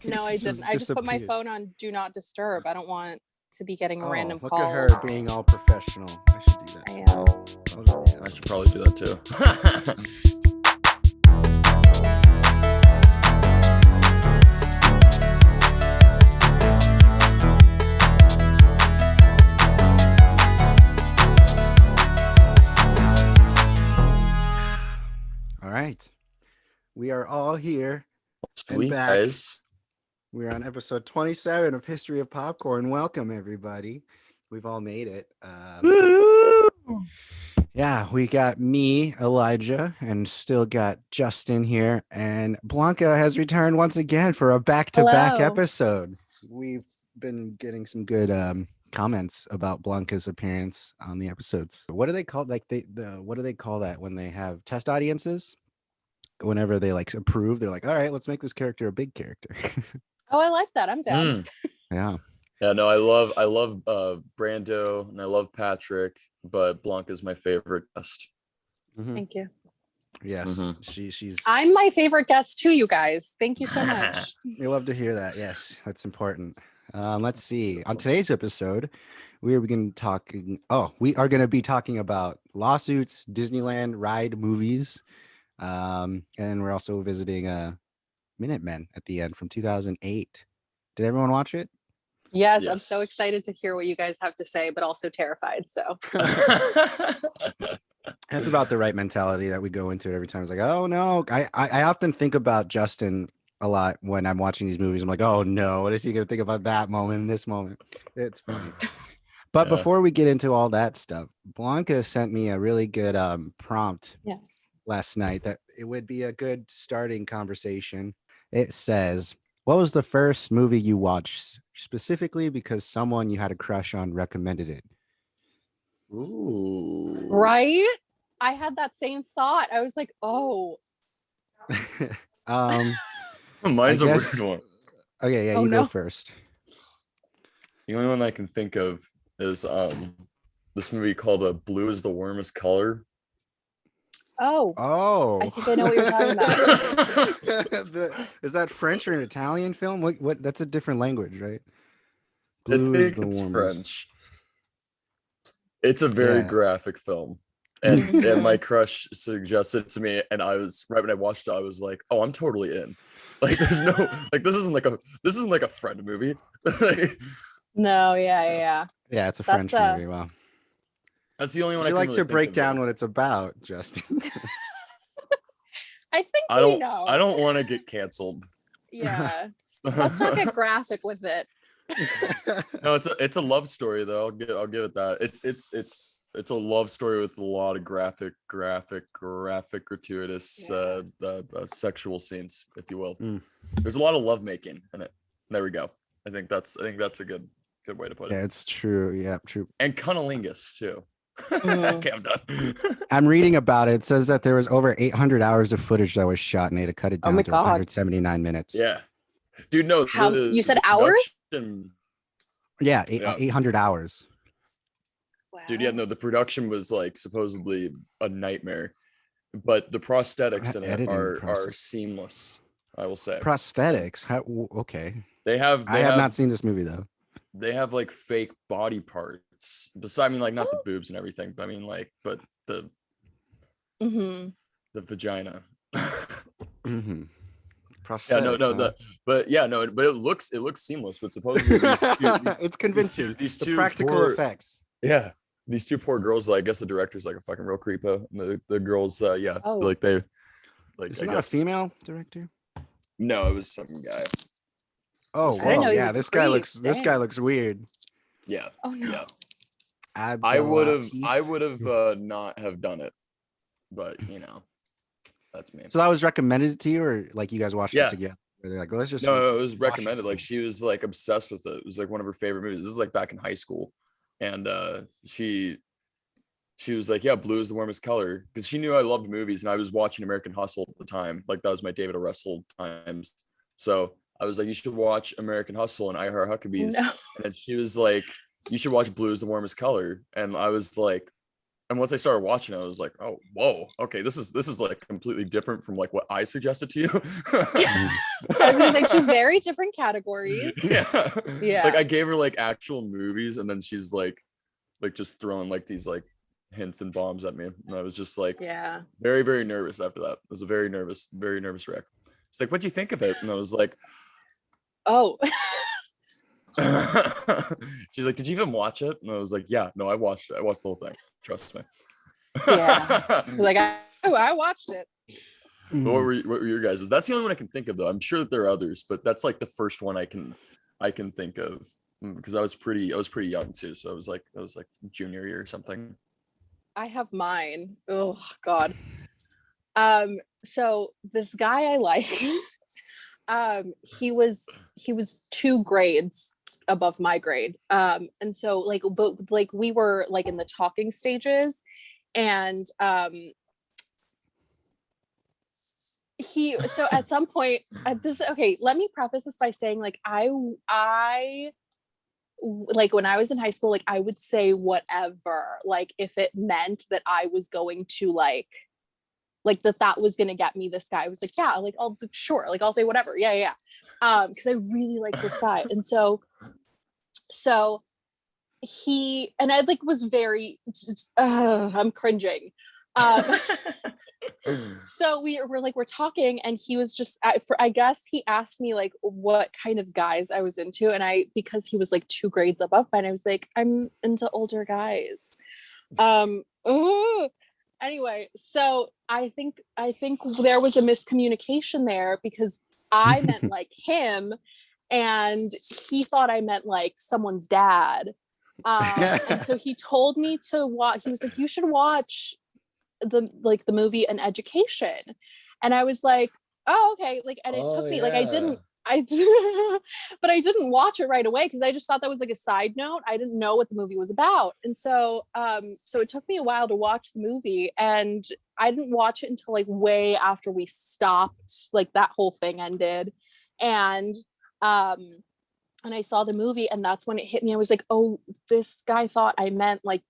No, I didn't. I just put my disappeared. phone on Do Not Disturb. I don't want to be getting random Look calls. at her being all professional. I should do that. I am. I should probably do that too. All right. We are all here. Sweet, back. guys. We're on episode 27 of History of Popcorn. Welcome, everybody. We've all made it. Yeah, we got me, Elijah, and still got Justin here. And Blanca has returned once again for a back-to-back Hello. episode. We've been getting some good comments about Blanca's appearance on the episodes. What do they call what do they call that when they have test audiences? Whenever they like approve, they're like, all right, let's make this character a big character. Oh, I like that. I'm down. Yeah. Yeah, no, I love Brando and I love Patrick, but Blanca's my favorite guest. Mm-hmm. Thank you. Yes, Mhm. she's. I'm my favorite guest too, you guys. Thank you so much. We love to hear that. Yes, that's important. Let's see. On today's episode, we are going to be talking about lawsuits, Disneyland ride movies, and we're also visiting Minutemen at the end from 2008. Did everyone watch it? Yes, I'm so Yes. excited to hear what you guys have to say, but also terrified. So That's about the right mentality that we go into it every time. It's like, oh no. I often think about Justin a lot when I'm watching these movies. I'm like, oh no, what is he gonna think about that moment and this moment? It's funny. But Yeah. before we get into all that stuff, Blanca sent me a really good prompt yes. last night that it would be a good starting conversation. It says, what was the first movie you watched specifically because someone you had a crush on recommended it? Ooh. Right? I had that same thought. I was like, oh, Mine's I a guess- weird one. Okay, yeah, Oh, you no. go first. The only one I can think of is this movie called Blue is the Warmest Color. oh. Oh, I think I know what you're talking about. Is that French or an Italian film? What? That's a different language, right? I Blue is think the it's warmest. French. It's a very Yeah. graphic film. And my crush suggested it to me, and I was right when I watched it, I was like, oh, I'm totally in. Like there's no this isn't like a friend movie. No, yeah. Yeah, it's a That's, French movie. Wow. That's the only one Would you I like can to really break think of. down what it's about, Justin? I think I we know. don't want to get canceled. Yeah. Let's not get graphic with it. No, it's a love story though. I'll give it that. It's a love story with a lot of graphic, gratuitous sexual scenes, if you will. Mm. There's a lot of lovemaking in it. There we go. I think that's a good way to put it. Yeah, it's true. Yeah, true. And cunnilingus too. Mhm. Okay, I'm done. I'm reading about it. It says that there was over 800 hours of footage that was shot, and they had to cut it Oh down my to God. 179 minutes. Yeah, dude. No, How- you said hours? production- Yeah, Yeah. 800 hours. Wow. Dude, yeah, no, the production was like supposedly a nightmare, but the prosthetics in it Editing are process. seamless. I will say Prosthetics. How? Okay. they have I have not seen this movie though. they have like fake body parts. Besides, I mean, like not the boobs and everything, but I mean, like, but the Mhm. vagina. Mm-hmm. Yeah, Prosthetics. but it looks seamless. But supposedly It's convincing. these The two practical poor- effects. Yeah, these two poor girls. I guess the director's like a fucking real creepo. And the girls, Oh. like they, like Is I it not a guess female director? no, it was some guy. Oh, I didn't whoa, know he yeah. was a This guy creep. this guy Damn. looks weird. Yeah, Oh no. yeah. I would have Abdelatif. not have done it, but you know, that's me. So that was recommended to you, or like you guys watched Yeah. it together? Or they're like, well, let's just. No, it was watch this recommended. Like movie. she was like obsessed with it. It was like one of her favorite movies. This is like back in high school, and she was like, yeah, blue is the warmest color, because she knew I loved movies, and I was watching American Hustle at the time. Like that was my David O. Russell times. So I was like, you should watch American Hustle and I Heart Huckabees. No. And then she was like, you should watch Blue is the Warmest Color. And I was like, And once I started watching it, I was like, oh, whoa, okay, this is like completely different from like what I suggested to you. I was gonna say two very different categories. Yeah. Like Yeah. I gave her like actual movies, and then she's like just throwing like these like hints and bombs at me. And I was just like Yeah. very, very nervous after that. It was a very nervous wreck. It's like, what'd you think of it? And I was like, Oh. she's like, did you even watch it? And I was like, yeah, no, I watched it. I watched the whole thing. Trust me. Yeah. Like I watched it. What were your guys'? That's the only one I can think of, though. I'm sure that there are others, but that's like the first one I can think of, because I was pretty young too. So I was like junior year or something. I have mine. Oh God. So this guy I like, he was 2 grades above my grade. And so like, but like we were like in the talking stages, and so at some point okay, let me preface this by saying like I like when I was in high school, like I would say whatever, like if it meant that I was going to like that was going to get me this guy. I was like, yeah, like I'll do, sure, like I'll say whatever. Yeah. Because I really like this guy. And so he, and I like was very I'm cringing. So we're talking, and he was just I guess he asked me like what kind of guys I was into, and because he was like 2 grades above mine, I was like, I'm into older guys. Anyway, so I think there was a miscommunication there, because I meant like him, and he thought I meant like someone's dad. And so he told me to watch. He was like, you should watch the movie An Education. And I was like, oh, okay. Like, and it took me like but I didn't watch it right away, because I just thought that was like a side note. I didn't know what the movie was about. And so so it took me a while to watch the movie, and I didn't watch it until like way after we stopped, like that whole thing ended. And I saw the movie, and that's when it hit me. I was like, oh, this guy thought I meant like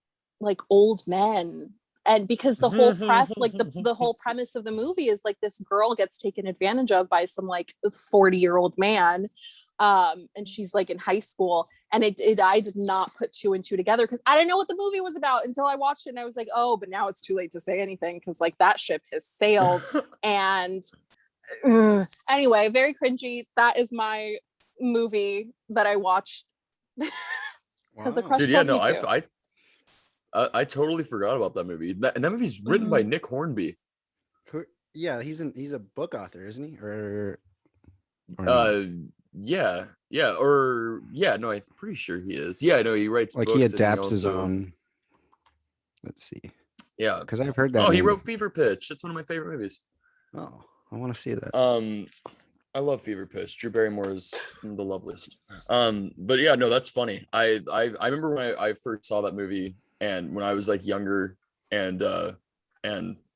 old men. And because the whole the whole premise of the movie is like this girl gets taken advantage of by some like 40-year-old man, and she's like in high school, and I did not put 2 and 2 together, because I didn't know what the movie was about until I watched it, and I was like, oh, but now it's too late to say anything, because like that ship has sailed. And anyway, very cringy. That is my movie that I watched because the crush Dude, yeah, told me to. I totally forgot about that movie. And that movie's written by Nick Hornby. Yeah, he's a book author, isn't he? Or yeah, no, I'm pretty sure he is. Yeah, I know he writes like books, he adapts his also, own. Let's see. Yeah, because I've heard that. Oh, he wrote Fever Pitch. It's one of my favorite movies. Oh, I want to see that. I love Fever Pitch. Drew Barrymore is the loveliest. But yeah, no, that's funny. I remember when I first saw that movie, and when I was like younger, and it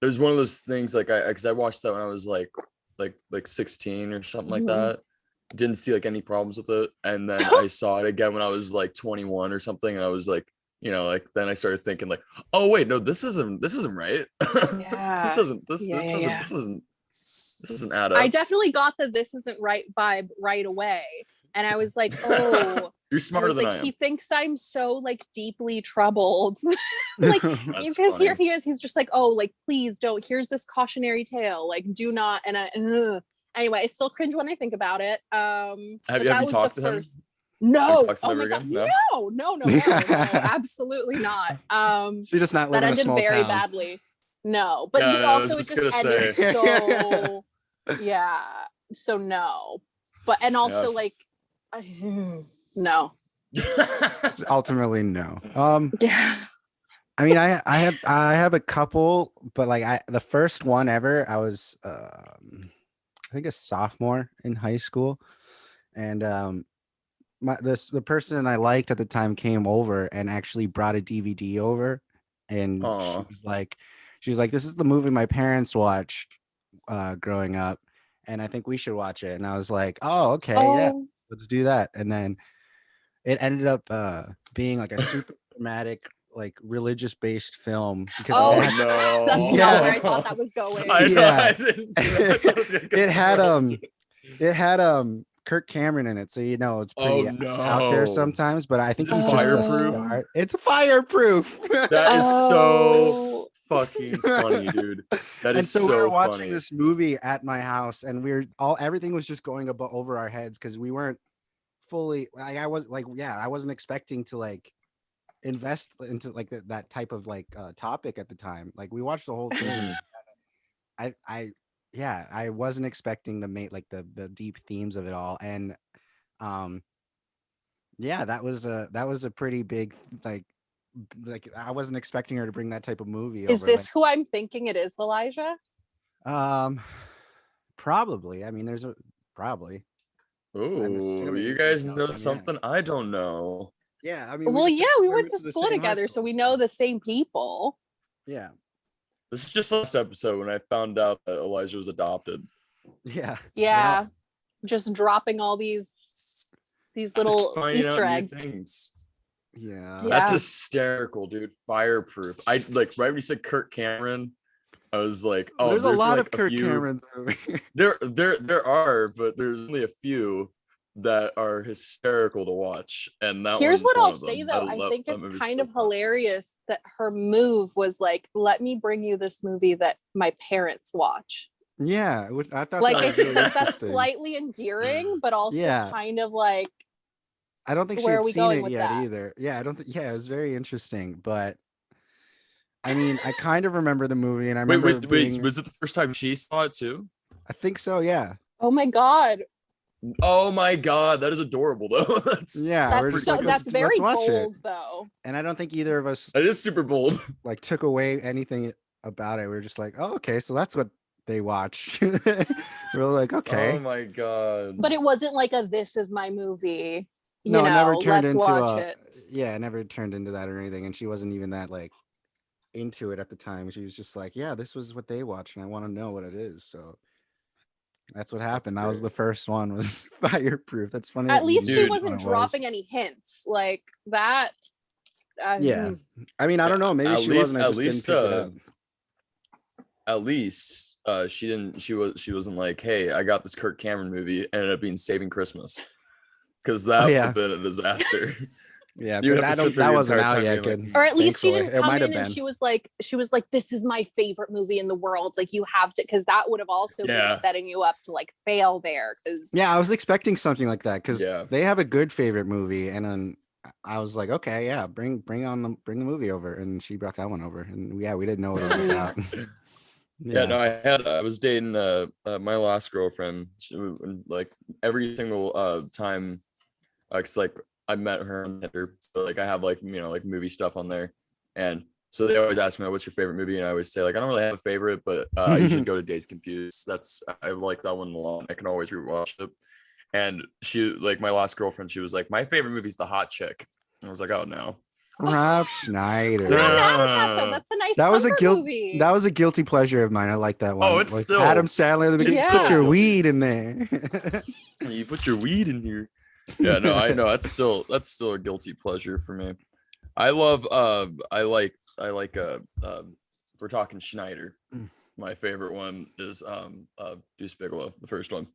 was one of those things like because I watched that when I was like 16 or something like that. Didn't see like any problems with it, and then I saw it again when I was like 21 or something, and I was like, you know, like then I started thinking like, oh wait, no, this isn't right. Yeah. This doesn't add up. I definitely got the "this isn't right" vibe right away, and I was like, "Oh, you're smarter than I am." He thinks I'm so like deeply troubled, like because here he is. He's just like, "Oh, like please don't. Here's this cautionary tale. Like do not." And anyway, I still cringe when I think about it. Have you talked to him? No. Oh my God. No, absolutely not. She does not live in a small town. That ended very badly. No, but also it just ended so yeah. So no, but and also like no. It's ultimately no. Yeah. I mean, I have a couple, but like the first one ever, I was I think a sophomore in high school, and the person I liked at the time came over and actually brought a DVD over, and she was like, this is the movie my parents watched growing up, and I think we should watch it. And I was like, oh, okay, yeah, let's do that. And then it ended up being like a super dramatic like religious based film because Oh, it had, no. That's Yeah. not where I thought that was going. I know. Yeah. I didn't, I thought it was gonna go it had somewhere else, dude. it had Kirk Cameron in it, so it's Oh pretty out there no. sometimes. But I think it he's just the fireproof? star. It's fireproof. That is so Oh. fucking funny, dude. That And is so we were so watching funny. this movie at my house, and everything was just going over our heads because we weren't fully like I wasn't expecting to like invest into like that type of like topic at the time. Like we watched the whole thing. I wasn't expecting the deep themes of it all, and that was a pretty big like I wasn't expecting her to bring that type of movie Is over. this who I'm thinking it is, Elijah? Probably. I mean, there's probably. Oh, you you guys know know them, yeah. something I don't know. Yeah, I mean, Well, we went to school together, so we know the same people. Yeah, This is just last episode when I found out that Elijah was adopted. yeah, Yeah, just dropping all these little Finding Easter out new eggs. things. yeah. That's Yeah. hysterical, dude. Fireproof. I like right when you said Kirk Cameron, I was like, oh, There's a lot like of Kirk few... Camerons movie. There are, but there's only a few that are hysterical to watch. And that Here's one's what one I'll of them. say though. I love think that it's movie kind so of much. hilarious that her move was like, let me bring you this movie that my parents watch. Yeah, I thought Like that was really that's interesting. slightly endearing, but also Yeah. kind of like, I don't think she where had are we seen going it with yet that? either. Yeah, I don't think. Yeah, it was very interesting, but I mean, I kind of remember the movie, and I remember Wait, was it the first time she saw it too? I think so. Yeah. Oh my God. Oh my god, that is adorable though. Yeah, we're That's just like, that's very let's watch bold it. though. And I don't think either of us That is super bold. like took away anything about it. We were just like, oh, okay, so that's what they watched. We're like, okay. Oh my god. But it wasn't like a "this is my movie." No, it never turned let's into watch it. Yeah, it never turned into that or anything. And she wasn't even that like into it at the time. She was just like, yeah, this was what they watch, and I want to know what it is. So that's what happened. That was the first one, was Fireproof. That's funny. At least she Dude. wasn't dropping any hints like that. Yeah. I mean, I don't know. Maybe she wasn't. I just didn't pick it up. At least she wasn't like, hey, I got this Kirk Cameron movie, ended up being Saving Christmas. Because that would have been a disaster. Yeah, You would have to sit through that the wasn't entire out time yet. being Good. Or at least she Thankfully. didn't come might have in and been. she was like, this is my favorite movie in the world. Like, you have to, because that would have also been setting you up to like fail there. Because yeah, I was expecting something like that because Yeah. they have a good favorite movie, and then I was like, okay, yeah, bring the movie over, and she brought that one over, and we didn't know what it was about. Yeah, no, I was dating my last girlfriend. She, like every single time, cause like I met her on Tinder, so like I have like like movie stuff on there, and so they always ask me, what's your favorite movie, and I always say like I don't really have a favorite, but I usually go to Days Confused. I like that one a lot. I can always rewatch it. And she, like my last girlfriend, she was like, my favorite movie is The Hot Chick. And I was like, oh no. Rob Schneider. I'm not mad at that though. That's a nice That was a movie. That was a guilty pleasure of mine. I like that one. Oh, it's like still Adam Sandler. Let me just put your weed in there. You put your weed in here. Yeah, no, I know that's still a guilty pleasure for me. I love I like if we're talking Schneider, my favorite one is Deuce Bigelow, the first one.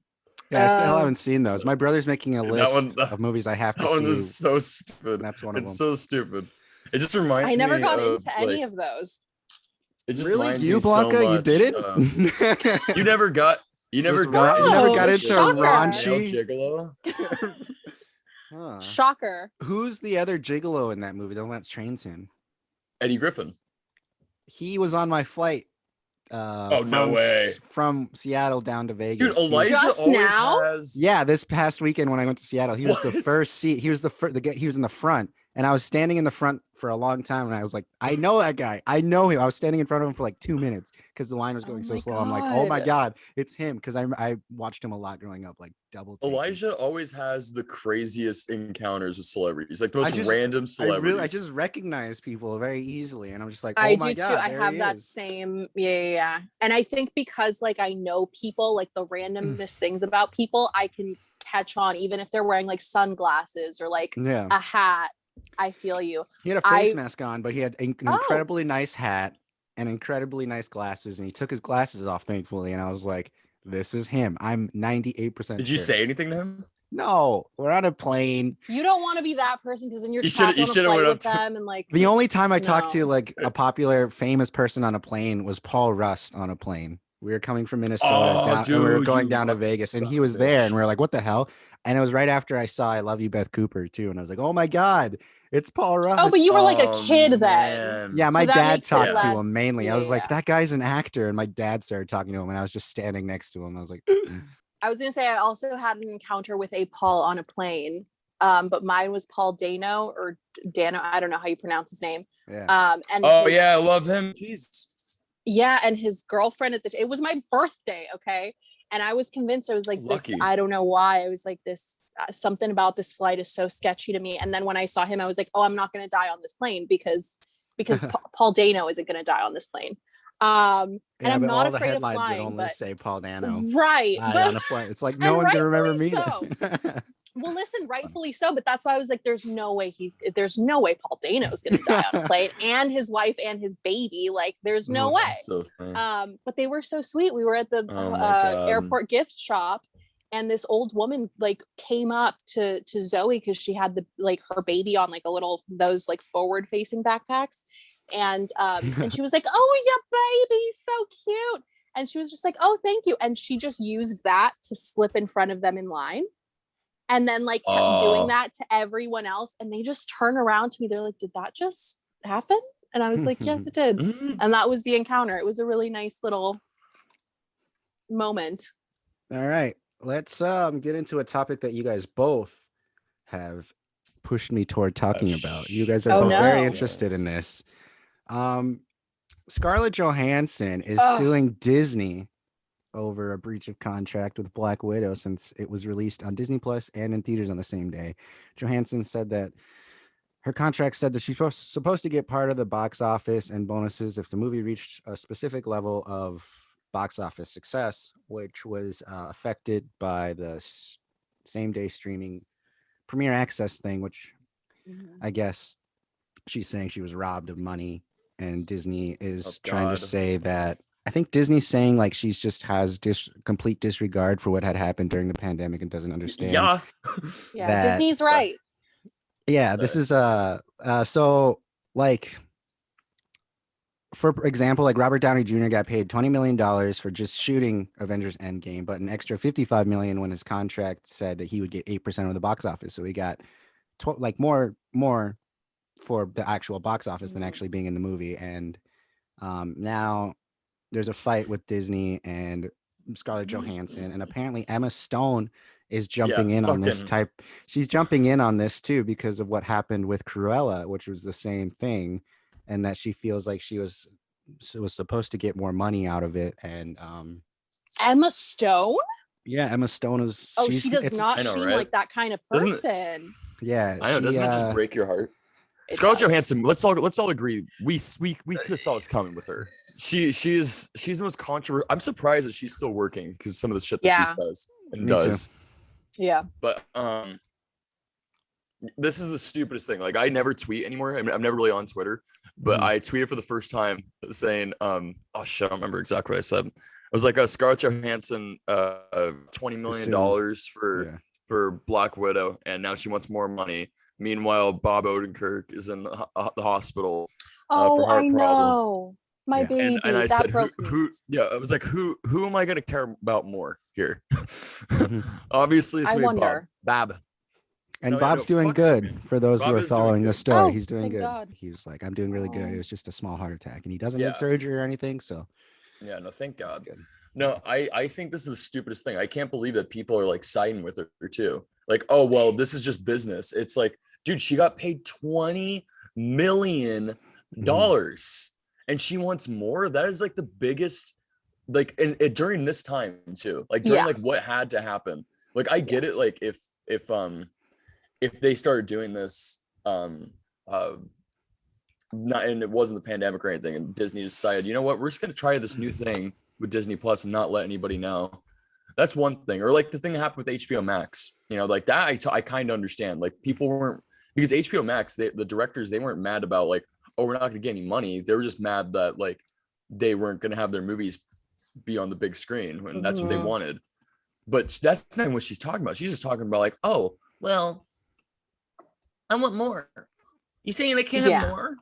Yeah, I still haven't seen those. My brother's making a list of movies I have to see. That one is so stupid. That's one of them. It's so stupid. It just reminds me. I never got of, into any of those. It just really, reminds you me Blanca, so much, you didn't. You never got You never got into Shocker. raunchy. Gigolo. Huh. Shocker. Who's the other gigolo in that movie? The one that trains him. Eddie Griffin. He was on my flight. No way. From Seattle down to Vegas. Dude, Elijah Just always now? has. Yeah, this past weekend when I went to Seattle, he was the What? first seat. He was the first. He was in the front, and I was standing in the front for a long time. And I was like, I know that guy. I know him. I was standing in front of him for like 2 minutes because the line was going so my slow. I'm like, oh my God. god, it's him. Because I watched him a lot growing up, like double. Take Elijah and- always has the craziest encounters with celebrities, like the I most just- random celebrities. I just recognize people very easily, and I'm just like, oh I my do god, too. I there have he that is. same, yeah. And I think because like I know people, like the randomest things about people, I can catch on even if they're wearing like sunglasses or like Yeah. a hat. I feel you. He had a face mask on, but he had an incredibly nice hat and incredibly nice glasses, and he took his glasses off, thankfully. And I was like, "This is him." I'm 98%. Did you say anything to him? No, we're on a plane. You don't want to be that person because then you're You trapped on a should've flight went with up to- them and like. The only time I talked to No. like a popular, famous person on a plane was Paul Rust on a plane. We were coming from Minnesota Oh, and we were dude, going you down to lucky Vegas, and son he of a was there, bitch. and we were like, "What the hell?" And it was right after I saw "I Love You, Beth Cooper" too, and I was like, "Oh my god, it's Paul Rust." Oh, but you were like a Oh, kid then. man. Yeah, So my that dad makes it talked to less- him mainly. I was like, yeah. "That guy's an actor," and my dad started talking to him, and I was just standing next to him. I was like, I was gonna say I also had an encounter with a Paul on a plane, but mine was Paul Dano or Dano. I don't know how you pronounce his name. "Yeah." And Oh his- yeah, I love him. Jeez. yeah, and his girlfriend it was my birthday, okay, and I was convinced. I was like, this, Lucky. I don't know why. I was like, this something about this flight is so sketchy to me. And then when I saw him, I was like, oh, I'm not gonna die on this plane because Paul Dano isn't gonna die on this plane. And Yeah, I'm but not all the afraid of headlines would flying, only but say Paul Dano. right, died but on a flight. It's like no and one's gonna remember me. rightfully then. well, listen, rightfully so, but that's why I was like, there's no way Paul Dano's gonna die on a plane, and his wife and his baby. Like, there's no Oh, way. that's so funny. But they were so sweet. We were at the Oh my God. airport gift shop, and this old woman like came up to Zoe because she had her baby on like a little those like forward facing backpacks, and she was like, "Oh, your baby's so cute," and she was just like, "Oh, thank you," and she just used that to slip in front of them in line. And then like kept doing that to everyone else, and they just turn around to me. They're like, "Did that just happen?" And I was like, "Yes, it did." Mm. And that was the encounter. It was a really nice little moment. All right, let's get into a topic that you guys both have pushed me toward talking about. You guys are Oh, both very no. interested in this. Scarlett Johansson is Ugh. suing Disney over a breach of contract with Black Widow since it was released on Disney Plus and in theaters on the same day. Johansson said that her contract said that she's supposed to get part of the box office and bonuses if the movie reached a specific level of box office success, which was affected by the same day streaming premiere access thing, which I guess she's saying she was robbed of money, and Disney is trying to say that. I think Disney's saying like she's just has complete disregard for what had happened during the pandemic and doesn't understand. Yeah. Yeah, Disney's right. Yeah, this is so like, for example, like Robert Downey Jr. got paid $20 million for just shooting Avengers Endgame, but an extra $55 million when his contract said that he would get 8% of the box office. So he got more for the actual box office than actually being in the movie. And now there's a fight with Disney and Scarlett Johansson, and apparently Emma Stone is jumping in on this type. She's jumping in on this too because of what happened with Cruella, which was the same thing, and that she feels like she was supposed to get more money out of it. And Emma Stone? Yeah, Emma Stone is. Oh, she does not seem like that kind of person. Yeah, I know. Doesn't that just break your heart? Scarlett Johansson. Let's all agree. We could have saw this coming with her. She's the most controversial. I'm surprised that she's still working because some of the shit that she says and does. Yeah. But this is the stupidest thing. Like, I never tweet anymore. I mean, I'm never really on Twitter, but I tweeted for the first time saying, oh shit, I don't remember exactly what I said. I was like, Scarlett Johansson, $20 million for Black Widow, and now she wants more money. Meanwhile, Bob Odenkirk is in the hospital for heart problem. My baby. And I said, who? Yeah, I was like, who am I gonna care about more here? Obviously, it's Bob. And Bob's doing good. For those who are following the story, he's doing good. God. He was like, I'm doing really good. It was just a small heart attack, and he doesn't need surgery or anything. So, yeah, no, thank God. No, I think this is the stupidest thing. I can't believe that people are like siding with her too. Like, oh well, this is just business. It's like, dude, she got paid $20 million and she wants more. That is like the biggest, like, and during this time too, like during like what had to happen. Like, I get it. Like if they started doing this, not, and it wasn't the pandemic or anything, and Disney decided, you know what, we're just gonna try this new thing with Disney Plus and not let anybody know. That's one thing. Or like the thing that happened with HBO Max, you know, like that I kind of understand. Like, people weren't because HBO Max, the directors, they weren't mad about like, oh, we're not going to get any money. They were just mad that like they weren't going to have their movies be on the big screen, and that's what they wanted. But that's not what she's talking about. She's just talking about like, oh, well, I want more. You saying they can't have more?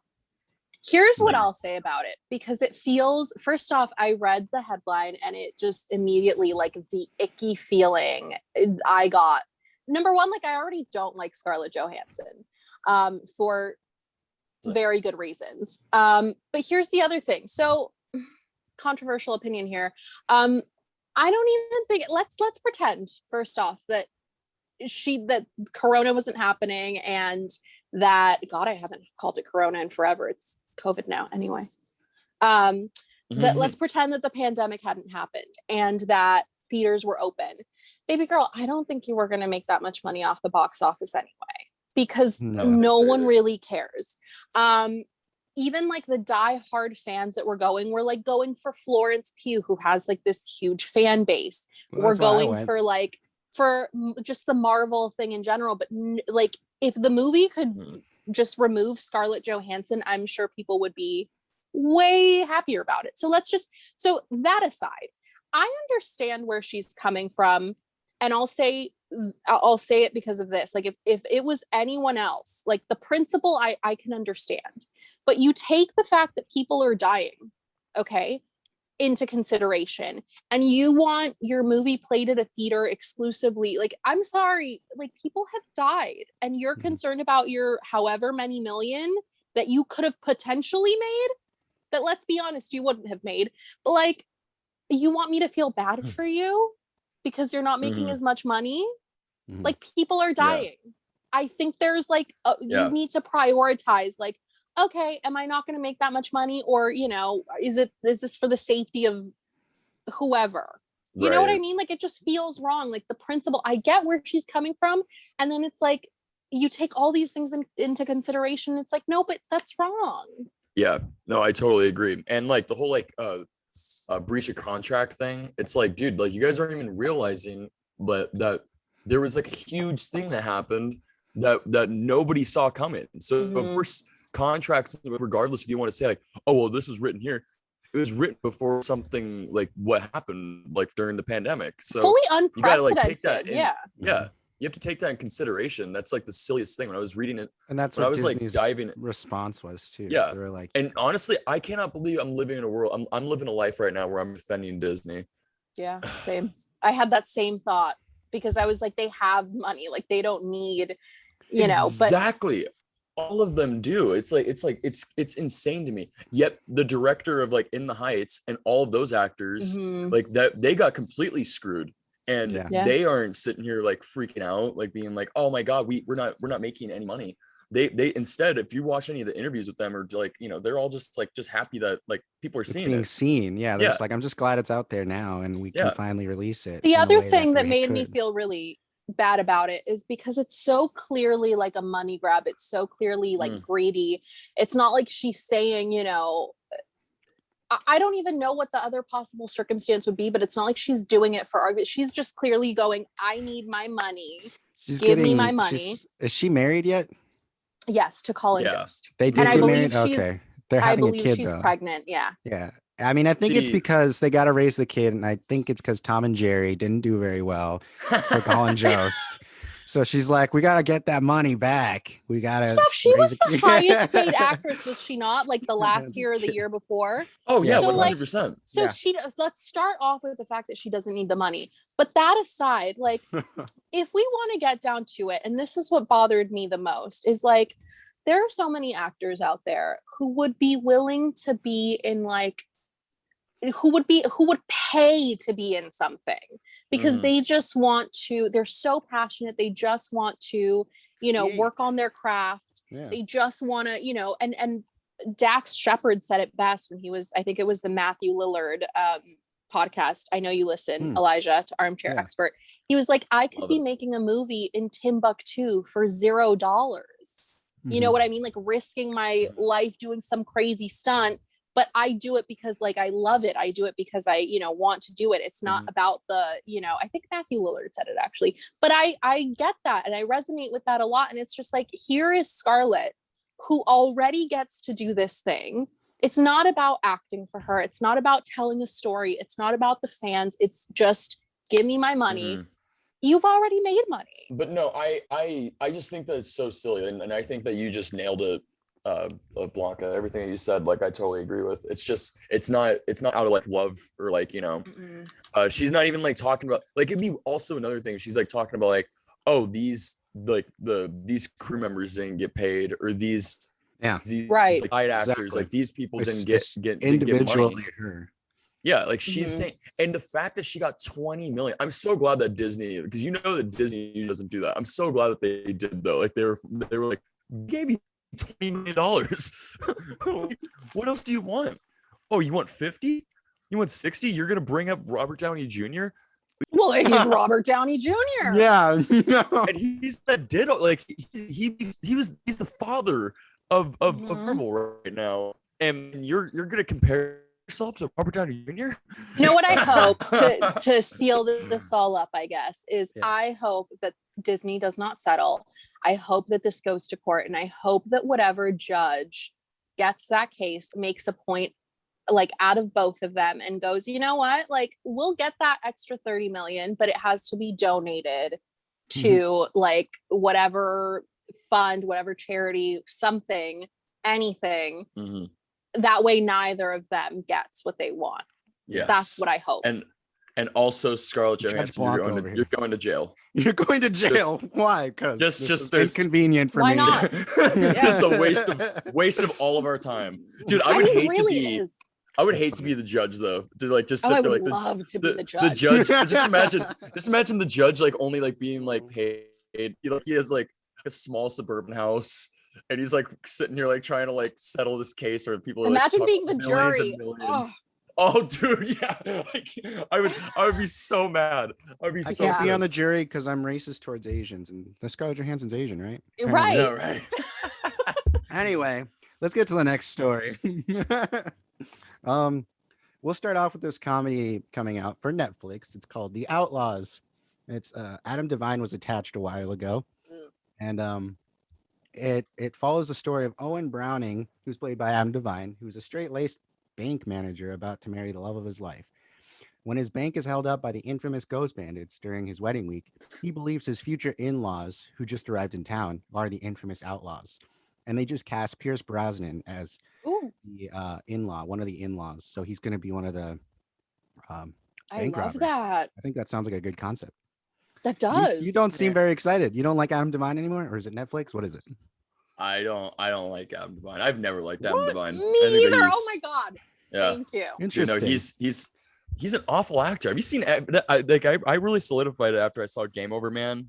Here's what I'll say about it, because it feels, first off, I read the headline and it just immediately, like, the icky feeling I got. Number one, like, I already don't like Scarlett Johansson for very good reasons. But here's the other thing. So, controversial opinion here. I don't even think, let's pretend, first off, that Corona wasn't happening, and that, God, I haven't called it Corona in forever. It's COVID now anyway. That let's pretend that the pandemic hadn't happened and that theaters were open. Baby girl, I don't think you were going to make that much money off the box office anyway, because no one really cares. Even like the die-hard fans that were going for Florence Pugh, who has like this huge fan base. We're going for just the Marvel thing in general. But like, if the movie could just remove Scarlett Johansson, I'm sure people would be way happier about it. So so that aside, I understand where she's coming from. And I'll say it because of this. Like, if it was anyone else, like the principle, I can understand. But you take the fact that people are dying, okay, into consideration, and you want your movie played at a theater exclusively. Like, I'm sorry, like, people have died, and you're concerned about your however many million that you could have potentially made, that, let's be honest, you wouldn't have made. But like, you want me to feel bad for you because you're not making as much money? Like, people are dying. I think there's like you need to prioritize, like, okay, am I not going to make that much money? Or, you know, is this for the safety of whoever? You know what I mean? Like, it just feels wrong. Like, the principle, I get where she's coming from. And then it's like, you take all these things into consideration. It's like, no, but that's wrong. Yeah, no, I totally agree. And like the whole like breach of contract thing, it's like, dude, like, you guys aren't even realizing that there was like a huge thing that happened that nobody saw coming. So of course, contracts, regardless if you want to say like, oh well, this was written here, it was written before something like what happened like during the pandemic. So fully unprecedented. You gotta like take that you have to take that in consideration. That's like the silliest thing when I was reading it, and that's what I was Disney's like diving response was too. They were like, and honestly, I cannot believe I'm living in a world, I'm living a life right now where I'm defending Disney. Yeah, same. I had that same thought, because I was like, they have money, like they don't need, you know. Exactly. All of them do. It's insane to me. Yet the director of like In the Heights and all of those actors, like that, they got completely screwed, and they aren't sitting here like freaking out, like being like, oh my God, we're not making any money. They instead, if you watch any of the interviews with them, or like, you know, they're all just happy that like people are seeing it. Seen. Yeah. They're just like, I'm just glad it's out there now and we can finally release it. The other thing that made me feel really bad about it is because it's so clearly like a money grab. It's so clearly like greedy. It's not like she's saying, you know, I don't even know what the other possible circumstance would be, but it's not like she's doing it for argument. She's just clearly going, I need my money. Give me my money. Is she married yet? Yes, to Colin Jost. They did get married? Okay. They're having a kid, she's though. Pregnant, yeah. Yeah. I mean, I think it's because they got to raise the kid, and I think it's because Tom and Jerry didn't do very well for Colin Jost. So she's like, we got to get that money back. We got to stop. She was the highest paid actress, was she not? Like the last year or the year before? Oh, yeah, so 100%. So she does. Let's start off with the fact that she doesn't need the money. But that aside, like, if we want to get down to it, and this is what bothered me the most, is like, there are so many actors out there who would be willing to be in like, who would pay to be in something because they just want to, they're so passionate. They just want to, you know, work on their craft. Yeah. They just want to, you know, and Dax Shepard said it best when he was, I think it was the Matthew Lillard podcast. I know you listen, Elijah, to Armchair Expert. He was like, I could be making a movie in Timbuktu for $0. You know what I mean? Like risking my life doing some crazy stunt but I do it because like I love it. I do it because I, want to do it. It's not about the, I think Matthew Lillard said it actually, but I get that and I resonate with that a lot. And it's just like, here is Scarlett, who already gets to do this thing. It's not about acting for her. It's not about telling a story. It's not about the fans. It's just give me my money. You've already made money. But no, I just think that it's so silly, and I think that you just nailed it, Blanca. Everything that you said, like I totally agree with. It's not out of like love or like she's not even like talking about like it'd be also another thing. She's like talking about like, oh, these like these crew members didn't get paid, or these right like, side actors, exactly. like these people didn't get individually money. her. Yeah, like she's saying, and the fact that she got 20 million, I'm so glad that Disney, because that Disney doesn't do that. I'm so glad that they did though. Like they were like, we gave you $20 million. What else do you want? Oh, you want 50? You want 60? You're gonna bring up Robert Downey Jr.? Well, he's Robert Downey Jr. Yeah, and he's that ditto. Like he's the father of Marvel right now, and you're gonna compare yourself to Robert Downey Jr. You know what I hope to seal this all up, I guess, is I hope that Disney does not settle. I hope that this goes to court, and I hope that whatever judge gets that case makes a point like out of both of them and goes, you know what, like we'll get that extra 30 million, but it has to be donated to like whatever fund, whatever charity, something, anything. That way neither of them gets what they want. Yes. That's what I hope. And also Scarlett Johansson, you're going to jail. You're going to jail. Why? Because just inconvenient for why me. Not? Just a waste of all all of our time. Dude, I would hate really to be is. I would hate to be the judge though. To like just sit I there would like love to be the judge. The judge. Just imagine the judge like only like being like paid. He has like a small suburban house, and he's like sitting here like trying to like settle this case, or people are imagine like being the jury. Oh, dude, yeah. I would be so mad. I can't be on the jury because I'm racist towards Asians, and the Scarlett Johansson's Asian, right? Right. Yeah, right. Anyway, let's get to the next story. We'll start off with this comedy coming out for Netflix. It's called The Outlaws. It's Adam Devine was attached a while ago, and it follows the story of Owen Browning, who's played by Adam Devine, who's a straight-laced bank manager about to marry the love of his life. When his bank is held up by the infamous Ghost Bandits during his wedding week, he believes his future in-laws, who just arrived in town, are the infamous outlaws. And they just cast Pierce Brosnan as the in-law, one of the in-laws. So he's going to be one of the bank robbers. That. I think that sounds like a good concept. That does. You don't seem very excited. You don't like Adam Devine anymore? Or is it Netflix? What is it? I don't like Adam Devine. I've never liked Adam Devine. Me either. Oh my god. Yeah. Thank you. Interesting. He's an awful actor. Have you seen I really solidified it after I saw Game Over Man,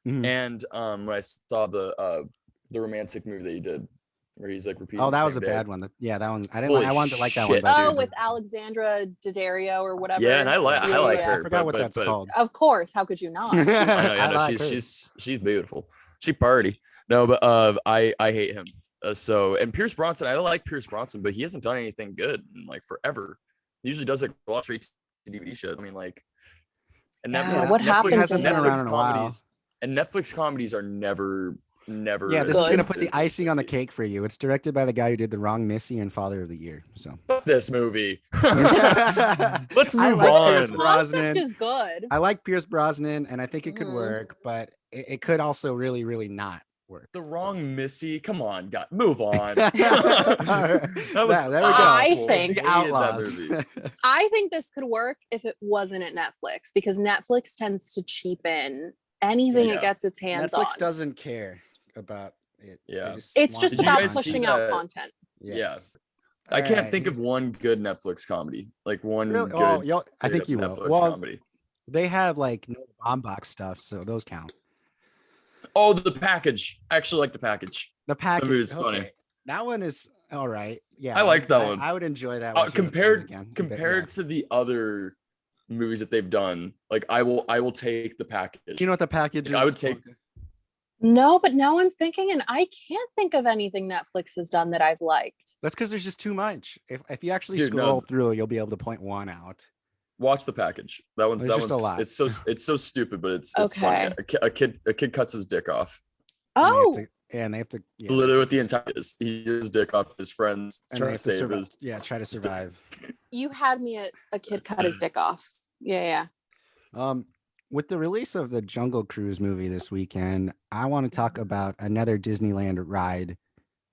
and when I saw the romantic movie that he did where he's like repeating. Oh, that was a bad one. Yeah, that one. I wanted to like that one. Oh, with Alexandra Daddario or whatever. Yeah, and I like her. I forgot what that's called. Of course, how could you not? I know, she's beautiful. She party. No, but I hate him. And Pierce Brosnan, I like Pierce Brosnan, but he hasn't done anything good in like forever. He usually does like a lot of straight to DVD shit. I mean, like, and Netflix hasn't been around in a while. And Netflix comedies are never. Yeah, this is gonna put the icing on the cake for you. It's directed by the guy who did The Wrong Missy and Father of the Year. So fuck this movie. Let's move on. Pierce Brosnan is good. I like Pierce Brosnan, and I think it could work, but it could also really, really not work. The Wrong Missy. Come on, God, move on. There we go. I think The Outlaws. I think this could work if it wasn't at Netflix, because Netflix tends to cheapen anything it gets its hands on. Netflix doesn't care about it. Yeah, it's just about pushing out content. Yeah. I can't think of one good Netflix comedy. Like one good. Oh, I think you will. Well, comedy. They have like no bomb box stuff, so those count. Oh, The Package. I actually like The Package. The Package is funny. That one is all right. Yeah, I like that one. I would enjoy that one. Compared to the other movies that they've done, like I will take The Package. Do you know what The Package is? I would take. No, but now I'm thinking, and I can't think of anything Netflix has done that I've liked. That's because there's just too much. If you actually Dude, scroll no. through, you'll be able to point one out. Watch The Package. That There's just a one's lot. it's so stupid, but it's Okay. funny. A kid cuts his dick off. Oh, And they have to It's literally what the entire is. He gets his dick off his friends and trying they to have to save survive. his. Yeah, try to survive. you had me at a kid cut his dick off. Yeah. With the release of the Jungle Cruise movie this weekend, I want to talk about another Disneyland ride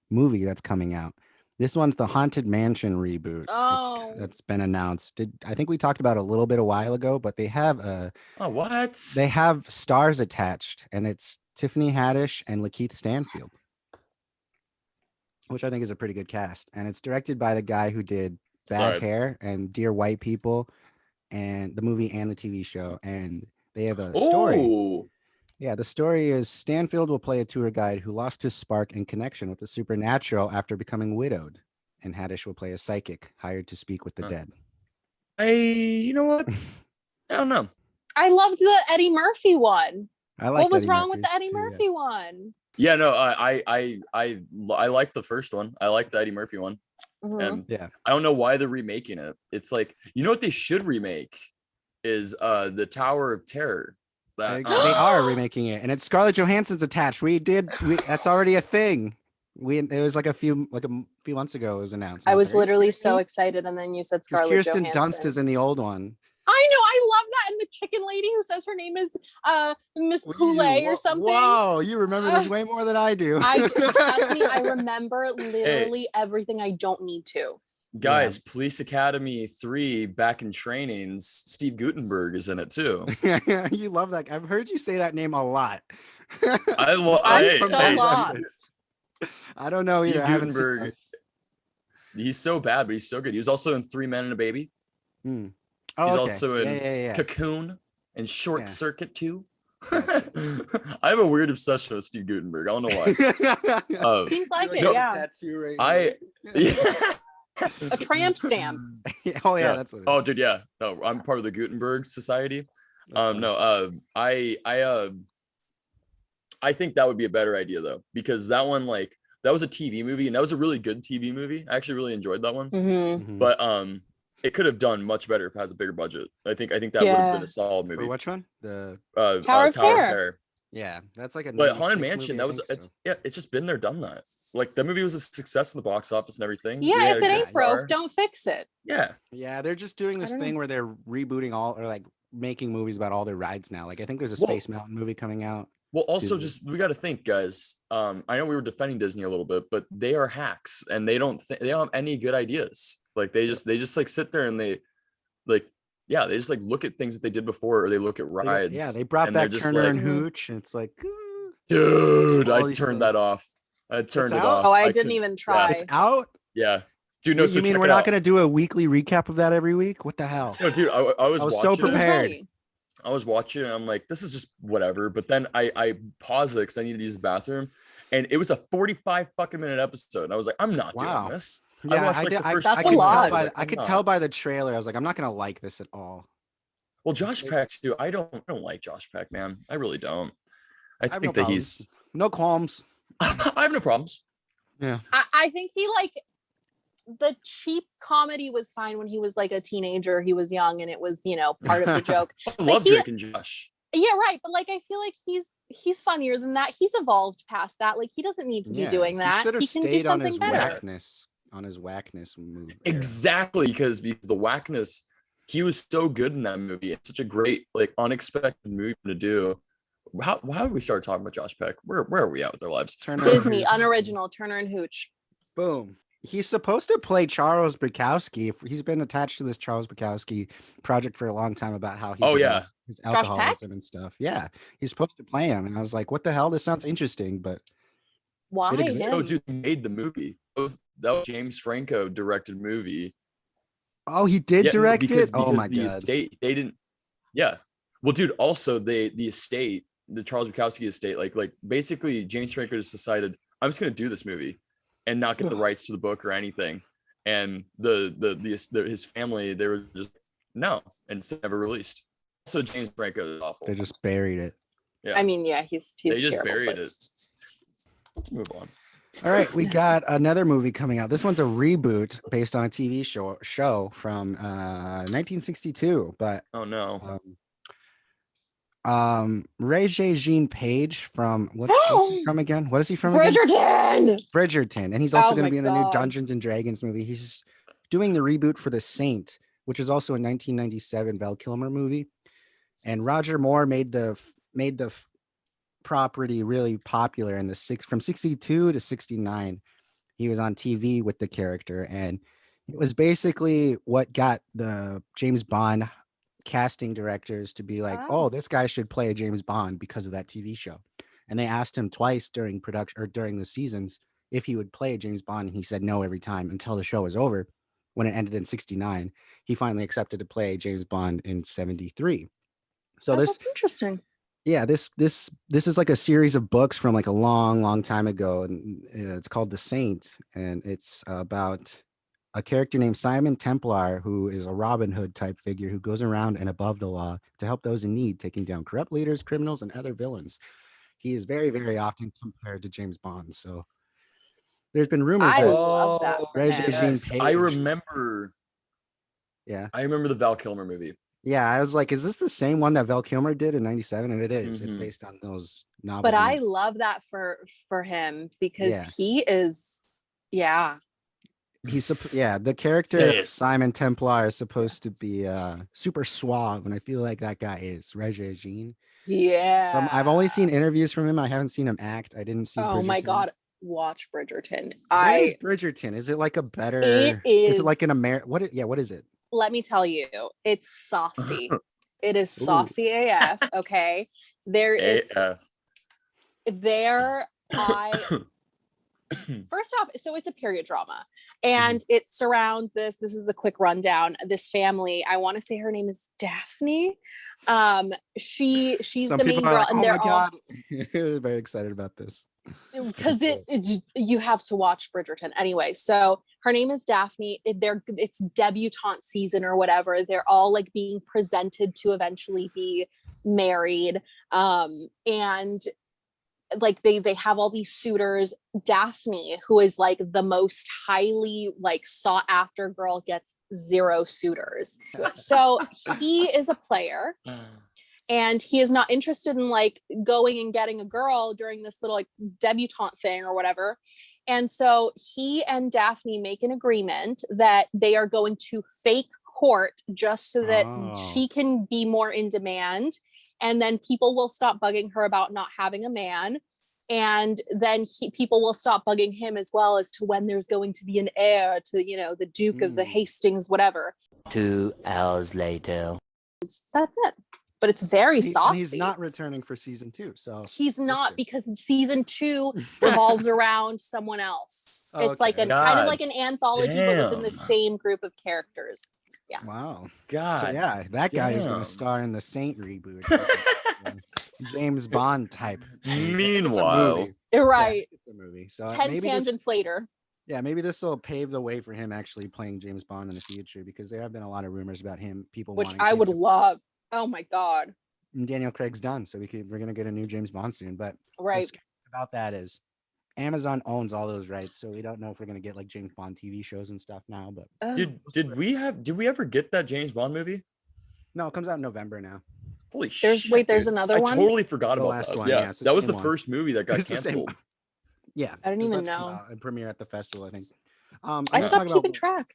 movie that's coming out. This one's the Haunted Mansion reboot. Oh. That's been announced. I think we talked about it a little bit a while ago, but they have What? they have stars attached, and it's Tiffany Haddish and Lakeith Stanfield, which I think is a pretty good cast. And it's directed by the guy who did Bad Hair and Dear White People, and the movie and the TV show. And they have a story. Oh. Yeah, the story is Stanfield will play a tour guide who lost his spark and connection with the supernatural after becoming widowed, and Haddish will play a psychic hired to speak with the dead. You know what? I don't know. I loved the Eddie Murphy one. What was wrong with the Eddie Murphy one? Yeah, no, I like the first one. I like the Eddie Murphy one. And yeah, I don't know why they're remaking it. It's like, you know what they should remake is the Tower of Terror. They are remaking it, and it's Scarlett Johansson's attached. That's already a thing. It was like a few months ago it was announced. I was literally so excited, and then you said Scarlett Kirsten Johansson. Dunst is in the old one. I know, I love that. And the chicken lady who says her name is Miss Poulet or something. Wow, you remember this way more than I do. Trust me, I remember literally everything I don't need to. Guys, Police Academy 3 back in trainings. Steve Guttenberg is in it too. You love that. I've heard you say that name a lot. I'm so lost. I don't know Steve either. Guttenberg. He's so bad, but he's so good. He was also in 3 Men and a Baby. Hmm. He's also in Cocoon and Short Circuit 2. I have a weird obsession with Steve Guttenberg. I don't know why. Seems like it, yeah. Tattoo right a tramp stamp. Oh yeah, that's what it is. Oh dude, yeah. No, I'm part of the Gutenberg Society. I think that would be a better idea though, because that one, like, that was a TV movie, and that was a really good TV movie. I actually really enjoyed that one. Mm-hmm. But it could have done much better if it has a bigger budget. I think that would have been a solid movie. For which one? The Tower of Terror. Yeah, that's like a. But Haunted Mansion, movie, it's just been there, done that. Like, that movie was a success in the box office and everything. Yeah, if it ain't broke, don't fix it. Yeah, they're just doing this thing where they're rebooting like making movies about all their rides now. Like, I think there's a Space Mountain movie coming out. Well, also we got to think, guys. I know we were defending Disney a little bit, but they are hacks, and they don't have any good ideas. Like, they just like sit there and they just like look at things that they did before, or they look at rides. They brought back Turner and Hooch, and it's like, dude, I turned that off. I turned it off. Oh, I didn't even try. It's out. Yeah, dude. No, you mean we're not gonna do a weekly recap of that every week? What the hell? No, dude. I was so prepared. I was watching, and I'm like, this is just whatever. But then I paused it because I needed to use the bathroom, and it was a 45 fucking minute episode. And I was like, I'm not doing this. Yeah, I could tell by the trailer. I was like, I'm not gonna like this at all. Well, Josh Peck too. I don't like Josh Peck, man. I really don't. I think that he's no qualms. I have no problems. Yeah. I think he, like, the cheap comedy was fine when he was like a teenager. He was young, and it was, part of the joke. I love Drake and Josh. Yeah, right. But like, I feel like he's funnier than that. He's evolved past that. Like, he doesn't need to be doing that. He can do something better. On his whackness move. Exactly, because the whackness, he was so good in that movie. It's such a great, like, unexpected movie to do. How did we start talking about Josh Peck? Where are we at with their lives? Disney, unoriginal, Turner and Hooch. Boom. He's supposed to play Charles Bukowski. He's been attached to this Charles Bukowski project for a long time about how his alcoholism and stuff. Yeah, he's supposed to play him, and I was like, "What the hell? This sounds interesting." But why? No, dude, he made the movie. That was James Franco directed movie. Oh, he did direct it. Oh my god! Estate, they didn't. Yeah. Well, dude. Also, the estate, the Charles Bukowski estate, like basically, James Franco just decided, I'm just gonna do this movie and not get the rights to the book or anything. And his family, they were just no, and it's never released. Also, James Franco is awful. They just buried it. Yeah. I mean, yeah, he's They just terrible, buried but- it. Let's move on. All right, we got another movie coming out. This one's a reboot based on a TV show from 1962. But Oh no. Rege-Jean Page from what's he from again? What is he from again? Bridgerton. Bridgerton, and he's also Oh going to my be in the new God. Dungeons and Dragons movie. He's doing the reboot for The Saint, which is also a 1997 Val Kilmer movie. And Roger Moore made the property really popular in from 62 to 69. He was on TV with the character, and it was basically what got the James Bond casting directors to be like, oh, this guy should play a James Bond because of that TV show. And they asked him twice during production or during the seasons if he would play a James Bond, and he said no every time until the show was over. When it ended in 69, he finally accepted to play James Bond in 73. So That's interesting. Yeah, this is like a series of books from like a long time ago, and it's called The Saint, and it's about a character named Simon Templar, who is a Robin Hood type figure who goes around and above the law to help those in need, taking down corrupt leaders, criminals, and other villains. He is very, very often compared to James Bond. So there's been rumors I that love that for him. Rege-Jean Yes, Page. I remember. Yeah. I remember the Val Kilmer movie. Yeah, I was like, is this the same one that Val Kilmer did in 97? And it is. It's Mhm. based on those novels. But I love that for him because Yeah. he is, yeah. The character Simon Templar is supposed to be super suave, and I feel like that guy is Rege-Jean. Yeah. I've only seen interviews from him. I haven't seen him act. I didn't see. Oh my Bridgerton. God, watch Bridgerton. What is Bridgerton? Is it like a better? Is it like an American? What is it? Let me tell you, it's saucy. It is saucy AF. Okay, First off, so it's a period drama, and it surrounds this is the quick rundown. This family, I want to say her name is Daphne. She's Some the main girl, like, and oh they're my God. Very excited about this because you have to watch Bridgerton anyway. So her name is Daphne. It's debutante season or whatever. They're all like being presented to eventually be married, and like they have all these suitors. Daphne, who is like the most highly like sought after girl, gets 0 suitors. So he is a player, and he is not interested in like going and getting a girl during this little like debutante thing or whatever. And so he and Daphne make an agreement that they are going to fake court just so that she can be more in demand. And then people will stop bugging her about not having a man. And then people will stop bugging him as well as to when there's going to be an heir to, the Duke of the Hastings, whatever. 2 hours later. That's it. But it's very saucy. And he's not returning for season 2. So he's not, because season 2 revolves around someone else. It's like kind of like an anthology, but within the same group of characters. Yeah. Wow. God. So yeah, that guy is going to star in the Saint reboot. James Bond type. Meanwhile, right. It's a movie. So 10 maybe tangents later. Yeah, maybe this will pave the way for him actually playing James Bond in the future, because there have been a lot of rumors about him. Which I would love. Oh my God. And Daniel Craig's done, so we're gonna get a new James Bond soon. But what's about that is Amazon owns all those rights, so we don't know if we're gonna get like James Bond TV shows and stuff now. But did we ever get that James Bond movie? No, it comes out in November now. Holy shit! There's another one. I totally forgot about that. One. Yeah, that was the one. first movie that got canceled. Yeah, I didn't even know. And premiere at the festival, I think. I stopped keeping track.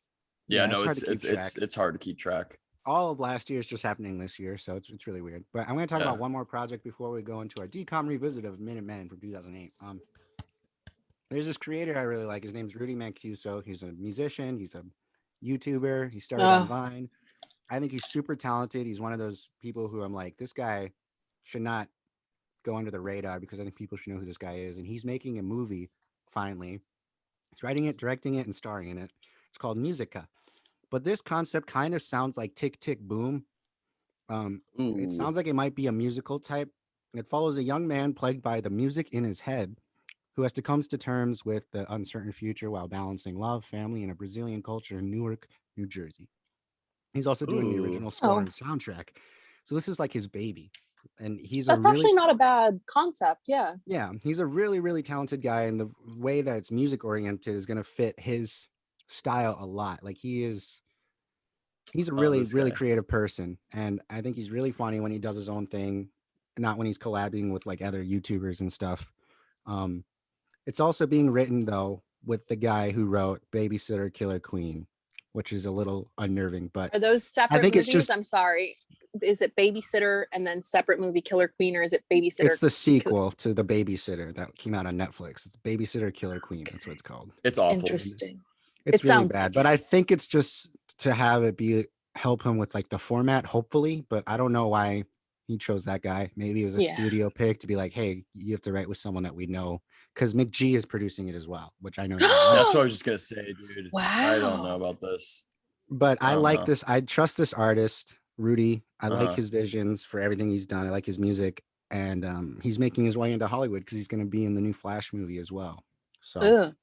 Yeah, no, it's hard to keep track. All of last year is just happening this year, so it's really weird. But I'm going to talk about one more project before we go into our DCOM revisit of Minutemen from 2008. There's this creator I really like. His name's Rudy Mancuso. He's a musician. He's a YouTuber. He started on Vine. I think he's super talented. He's one of those people who I'm like, this guy should not go under the radar, because I think people should know who this guy is. And he's making a movie finally. He's writing it, directing it, and starring in it. It's called Musica. But this concept kind of sounds like Tick, Tick, Boom. It sounds like it might be a musical type. It follows a young man plagued by the music in his head, who has to come to terms with the uncertain future while balancing love, family, and a Brazilian culture in Newark, New Jersey. He's also doing the original score and soundtrack. So this is like his baby. And he's That's a really actually not a bad concept. Yeah. yeah, he's a really, really talented guy, and the way that it's music oriented is going to fit his style a lot. Like he's a really, this really guy. creative person, and I think he's really funny when he does his own thing, not when he's collabing with like other YouTubers and stuff. It's also being written though with the guy who wrote Babysitter Killer Queen, which is a little unnerving, but Are those separate think it's movies? just- I'm sorry. Is it Babysitter and then separate movie Killer Queen, or is it Babysitter? it's the sequel to The Babysitter that came out on Netflix. It's Babysitter Killer Queen. That's what it's called. It's awful. Interesting. It's It really sounds bad, like but it. I think it's just to have it be help him with like the format, hopefully. But I don't know why he chose that guy. Maybe it was a Yeah. studio pick to be like, hey, you have to write with someone that we know, because McG is producing it as well, which I know. you don't like. That's what I was just gonna say, dude. I don't know Wow. about this. But I don't like know. this. I trust this artist, Rudy. I like Uh-huh. his visions for everything he's done. I like his music, and he's making his way into Hollywood because he's going to be in the new Flash movie as well. So Ugh.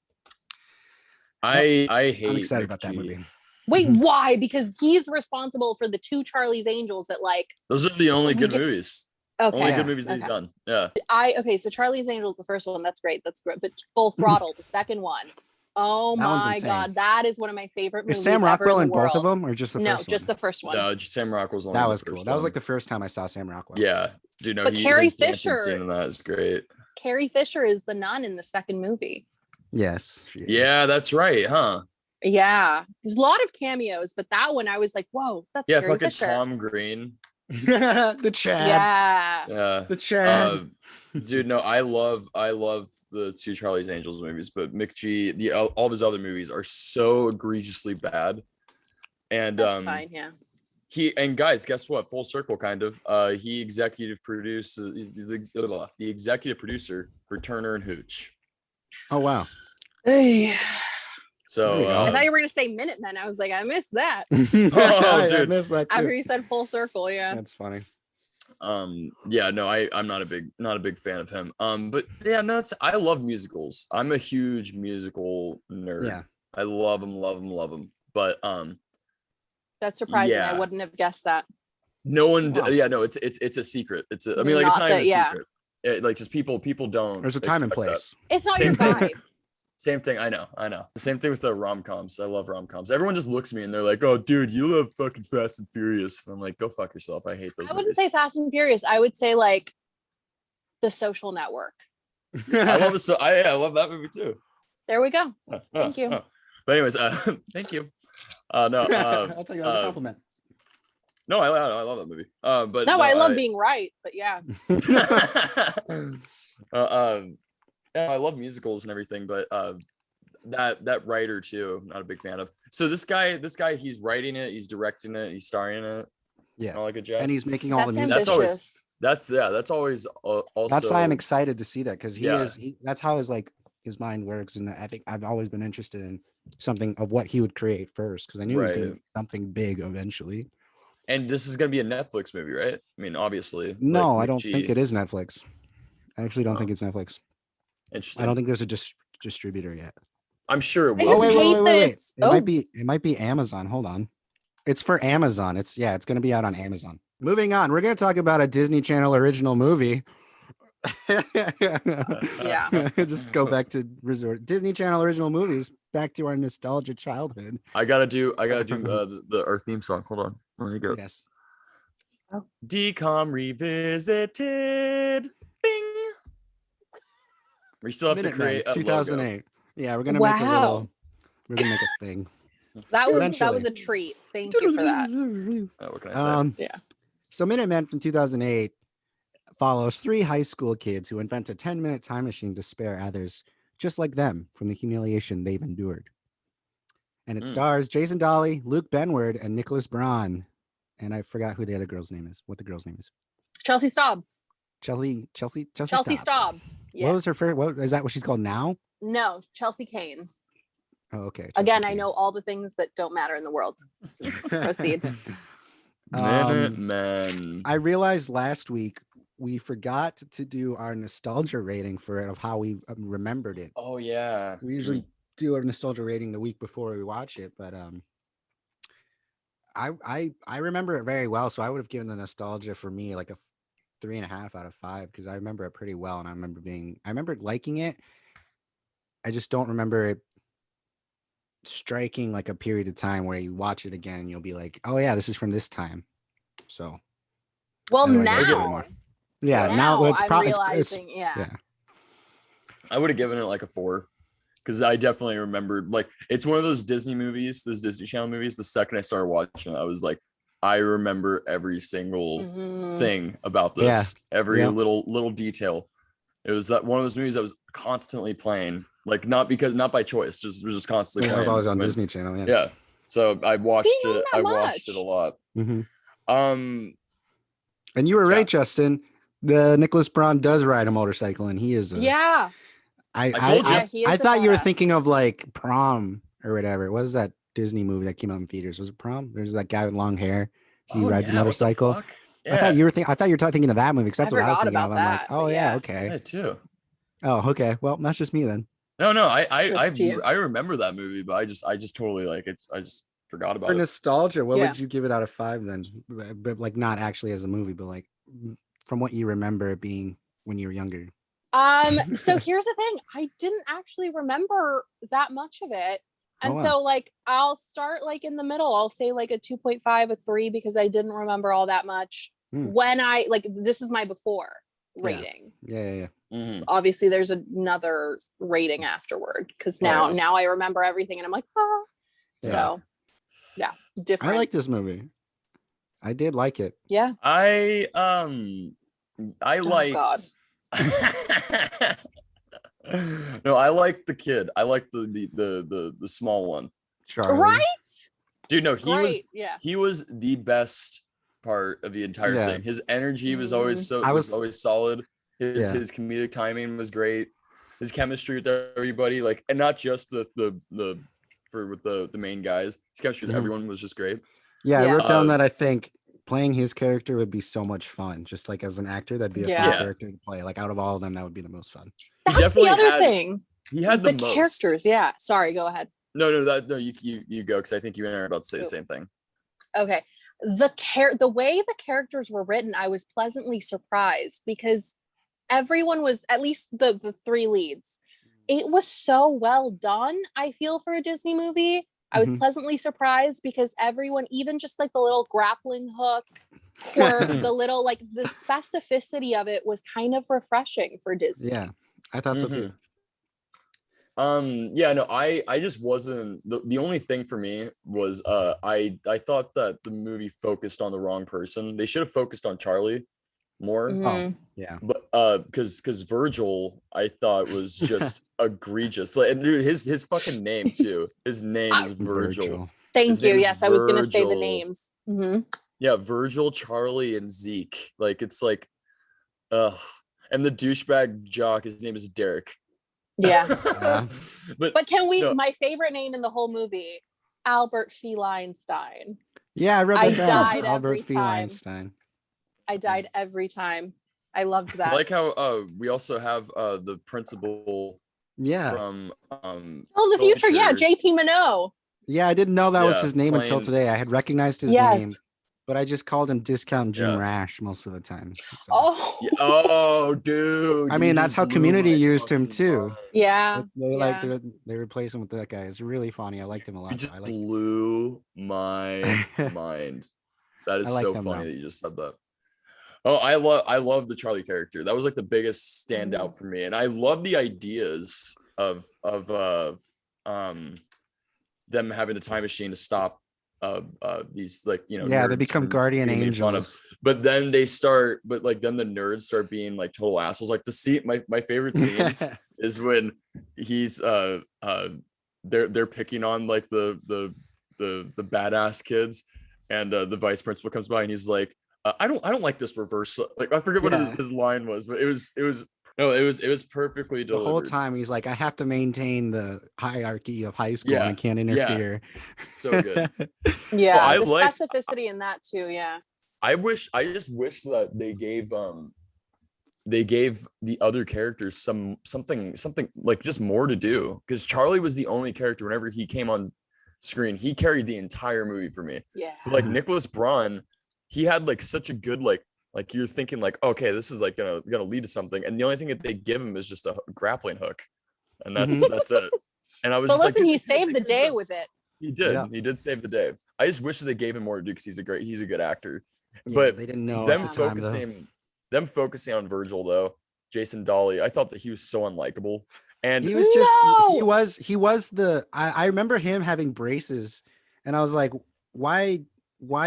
I hate I'm excited about that McG. movie. Wait, why? Because he's responsible for the 2 Charlie's Angels that like Those are the only We good get- movies. okay. Only Yeah. good movies that he's Okay. done. Yeah. Okay, so Charlie's Angels, the first one, that's great. That's great. But Full Throttle, the second one. Oh That one's my insane. God. That is one of my favorite movies. Is Sam ever Rockwell in in the both of world. them, or just the No, first just one? the first one. No, Sam Rockwell's only That in the was cool. first That was one. like the first time I saw Sam Rockwell. Yeah. Dude, no, But Carrie his dancing Fisher- scene in that is great. Carrie Fisher is the nun in the second movie. Yes. she is. Yeah, that's right, huh? Yeah. There's a lot of cameos, but that one I was like, whoa, that's Yeah, Carrie fucking Fisher. Tom Green. The Chad. Yeah. Yeah. The Chad. Dude, no, I love the 2 Charlie's Angels movies, but McG, all of his other movies are so egregiously bad. And That's fine, yeah. and guys, guess what? Full circle, kind of. He executive produces. He's the executive producer for Turner and Hooch. Oh wow. Hey. So There you go. I thought you were gonna say Minutemen. I was like, I missed that. I dude. missed that After too. you said Full Circle, yeah. That's funny. yeah, no, I'm not a big fan of him. But yeah, no, I love musicals. I'm a huge musical nerd. Yeah. I love them. But That's surprising. Yeah. I wouldn't have guessed that. no one, Wow. yeah, no, it's a secret. It's I mean, like, it's Not not even that- a yeah. secret. Like, just people don't. There's a time and expect that. place. It's not Same your thing. vibe. Same thing. I know. The same thing with the rom-coms. I love rom-coms. Everyone just looks at me and they're like, "Oh, dude, you love fucking Fast and Furious." And I'm like, "Go fuck yourself. I hate those I wouldn't movies." say Fast and Furious. I would say like The Social Network. I love it. So I love that movie too. There we go. Thank you. But anyways, thank you. No, I'll take that as a compliment. no, I love that movie. But No, I love being right, but yeah. yeah, I love musicals and everything, but that writer too, I'm not a big fan of. So this guy, he's writing it, he's directing it, he's starring in it. Yeah. All like a jazz. And he's making all That's the music. That's always- ambitious. That's always also. That's why I'm excited to see that, because Yeah. that's how his mind works, and I think I've always been interested in something of what he would create first, because I knew it was going to Right. be something big eventually. And this is gonna be a Netflix movie, right? I mean, obviously. No, like I don't think it is McGee's. Netflix. I actually don't Oh. think it's Netflix. Interesting. I don't think there's a distributor yet. I'm sure it I will. just hate that it's- It might be Amazon. Hold on. It's for Amazon. It's going to be out on Amazon. Moving on, we're going to talk about a Disney Channel original movie. Yeah. Just go back to resort Disney Channel original movies, back to our nostalgia childhood. I gotta do our theme song. Hold on. There you go. Yes. DCOM Revisited. Bing. We still have to Minutemen, create a 2008. Yeah, we're gonna make a Wow. little. We're gonna make a thing. That was Eventually. a treat. Thank you for that. Logo. What can I say? Yeah. So Minutemen from 2008 follows 3 high school kids who invent a 10-minute time machine to spare others just like them from the humiliation they've endured. And it Mm. stars Jason Dolly, Luke Benward, and Nicholas Braun. And I forgot who the other girl's name is. What the girl's name is? Chelsea Staub. Chelsea Staub. Yeah. What was her first? What is that? What she's called now? No, Chelsea Kane. Oh, okay. Again, Chelsea I know all the things that don't matter in the world. Kane. Proceed. Minutemen. I realized last week we forgot to do our nostalgia rating for it, of how we remembered it. Oh yeah. We usually do our nostalgia rating the week before we watch it, but I remember it very well, so I would have given the nostalgia for me like 3.5 out of 5 because I remember it pretty well, and I remember liking it. I just don't remember it striking like a period of time where you watch it again and you'll be like, oh yeah, this is from this time. So Well, otherwise, I would give it now, more. Yeah, now it's I'm probably realizing, yeah. I would have given it like a 4 because I definitely remembered, like, it's one of those Disney movies, those Disney Channel movies. The second I started watching it, I was like, I remember every single thing about this, every little detail. It was that one of those movies that was constantly playing, like not by choice, just it was just constantly playing. It was always on Disney Channel. Yeah. So I watched it. I watched it a lot. Mm-hmm. And you were right, Justin. The Nicholas Braun does ride a motorcycle, and he is. I told you. I thought you were thinking of like Prom or whatever. What is that Disney movie that came out in theaters? Was it Prom? There's that guy with long hair. He rides a motorcycle. Yeah. I thought you were thinking of that movie because that's what I was thinking of. I'm like, oh yeah, okay. Yeah, too. Oh, okay. Well, that's just me then. No, I remember that movie, but I just totally like it. I just forgot about it. For nostalgia, what would you give it out of 5 then? But like not actually as a movie, but like from what you remember it being when you were younger. So here's the thing. I didn't actually remember that much of it. And so like I'll start like in the middle. I'll say like a 2.5, a 3 because I didn't remember all that much when I like this is my before rating. Yeah. Mm-hmm. Obviously there's another rating afterward because now I remember everything and I'm like, so yeah, different. I like this movie. I did like it. Yeah. I liked no, I liked the kid. I liked the small one. Charlie. Right? Dude, no, he was the best part of the entire thing. His energy was always always solid. His comedic timing was great. His chemistry with everybody, like, and not just with the main guys. His chemistry with everyone was just great. Yeah, I wrote down that I think playing his character would be so much fun. Just like as an actor, that'd be a fun character to play. Like out of all of them, that would be the most fun. That's the other thing. He had the most characters. Yeah. Sorry, go ahead. No, you go because I think you and I are about to say the same thing. Okay. The way the characters were written, I was pleasantly surprised because everyone was, at least the 3 leads, it was so well done. I feel for a Disney movie. I was pleasantly surprised because everyone, even just like the little grappling hook or the little, like the specificity of it was kind of refreshing for Disney. Yeah, I thought so too. I just wasn't, the only thing for me was I thought that the movie focused on the wrong person. They should have focused on Charlie more. Oh, yeah. But because Virgil I thought was just egregious. Like, and dude, his fucking name too. His name is Virgil. Thank you. Yes, I was gonna say the names. Yeah, Virgil, Charlie, and Zeke. Like it's like, and the douchebag jock, his name is Derek. Yeah. But can we? No. My favorite name in the whole movie, Albert Feinstein. Yeah, I wrote that down. Died Albert every time. Feinstein. I died every time. I loved that. I like how we also have the principal. Yeah. From the future. Yeah, JP Minot. Yeah, I didn't know that was his name until today. I had recognized his name, but I just called him Discount Jim Rash most of the time. So. Oh, dude. I mean, that's how Community used him too. Yeah. They replaced him with that guy. It's really funny. I liked him a lot. It just blew my mind. That is so funny that you just said that. Oh, I love the Charlie character. That was like the biggest standout for me, and I love the ideas of them having a time machine to stop these, like, you know, they become guardian angels. But then then the nerds start being like total assholes. Like the scene, my favorite scene is when he's they're picking on like the badass kids, and the vice principal comes by and he's like, I don't like this reverse. Like I forget what his line was, but it was perfectly delivered. The whole time he's like, I have to maintain the hierarchy of high school and I can't interfere. So good. The specificity in that too. Yeah. I just wish that they gave the other characters something like just more to do, because Charlie was the only character, whenever he came on screen, he carried the entire movie for me. Yeah. But like Nicholas Braun, he had like such a good like Like you're thinking like, okay, this is like gonna lead to something, and the only thing that they give him is just a grappling hook, and that's it. And I was But just listen, like, he saved the day with it. He did. Yeah. He did save the day. I just wish that they gave him more to do because he's a good actor. Yeah, but they didn't know them at the time, though. focusing on Virgil though, Jason Dolly, I thought that he was so unlikable. And He was just No! he was the I remember him having braces, and I was like, why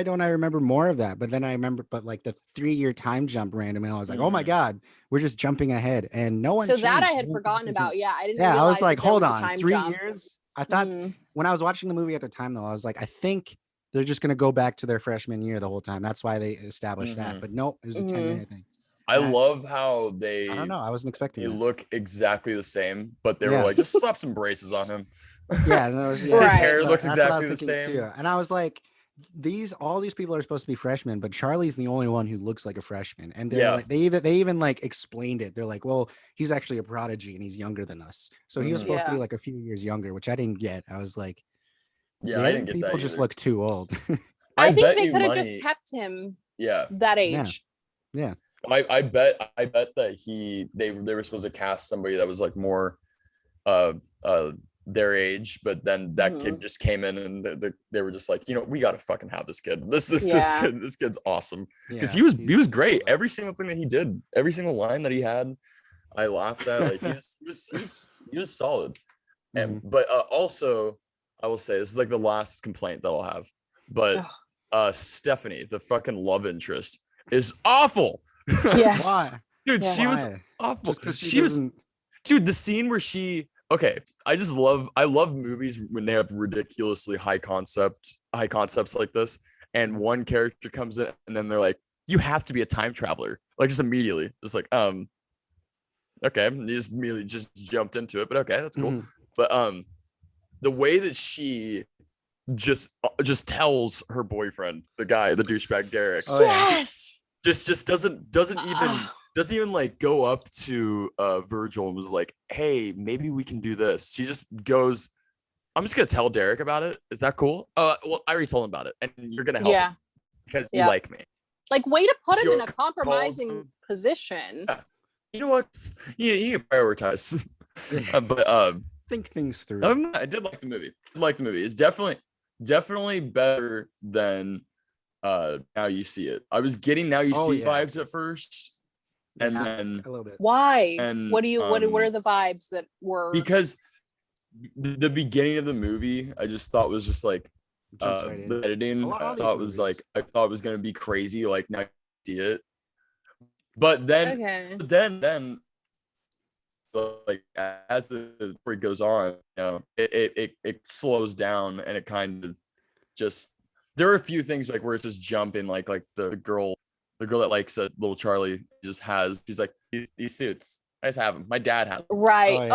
don't I remember more of that? But then I remember, but like the 3-year time jump random, and I was like, oh my God, we're just jumping ahead, and no one. So that I changed. had No one forgotten changed. about. Yeah, I didn't. Yeah, I was realize like, that there hold was a on, time 3 jump. years. I thought when I was watching the movie at the time, though, I was like, I think they're just gonna go back to their freshman year the whole time. That's why they established that. But no, it was a 10-minute thing. I love how they. I don't know. I wasn't expecting. They that. look exactly the same, but they were like, just slap some braces on him. Yeah, no, His hair looks exactly the same. Too. And I was like, all these people are supposed to be freshmen, but Charlie's the only one who looks like a freshman. And they're like, they even like explained it. They're like, well, he's actually a prodigy and he's younger than us. So he was supposed to be like a few years younger, which I didn't get. I was like, I didn't get people that just either. look too old. I think they could have just kept him that age. Yeah. I bet that they were supposed to cast somebody that was like more their age, but then that kid just came in and they were just like, we got to fucking have this kid. This kid's awesome, because he was great. Every single thing that he did, every single line that he had, I laughed at. Like he was solid. And but also I will say, this is like the last complaint that I'll have, but Stephanie, the fucking love interest, is awful. Yes. Why? Dude, she was awful. Just because she was, dude, the scene where I love movies when they have ridiculously high concepts like this, and one character comes in and then they're like, you have to be a time traveler, like just immediately. It's like, okay, you just immediately just jumped into it, but okay, that's cool. But the way that she just tells her boyfriend, the guy, the douchebag Derek, just doesn't even like go up to Virgil and was like, hey, maybe we can do this. She just goes, I'm just gonna tell Derek about it. Is that cool? Well, I already told him about it, and you're gonna help him because you like me. Like, way to put him in a compromising position. You know what? You can prioritize. But think things through. I did like the movie. It's definitely better than Now You See It. I was getting Now You See vibes at first, and then a little bit. Why? And what are the vibes that were? Because the beginning of the movie, I just thought was just like the editing. I thought it was gonna be crazy. Like, Now You See It, but then like as the story goes on, it slows down, and it kind of just, there are a few things like where it's just jumping, like the girl that likes little Charlie just has, she's like, these suits, I just have them. My dad has them. Right.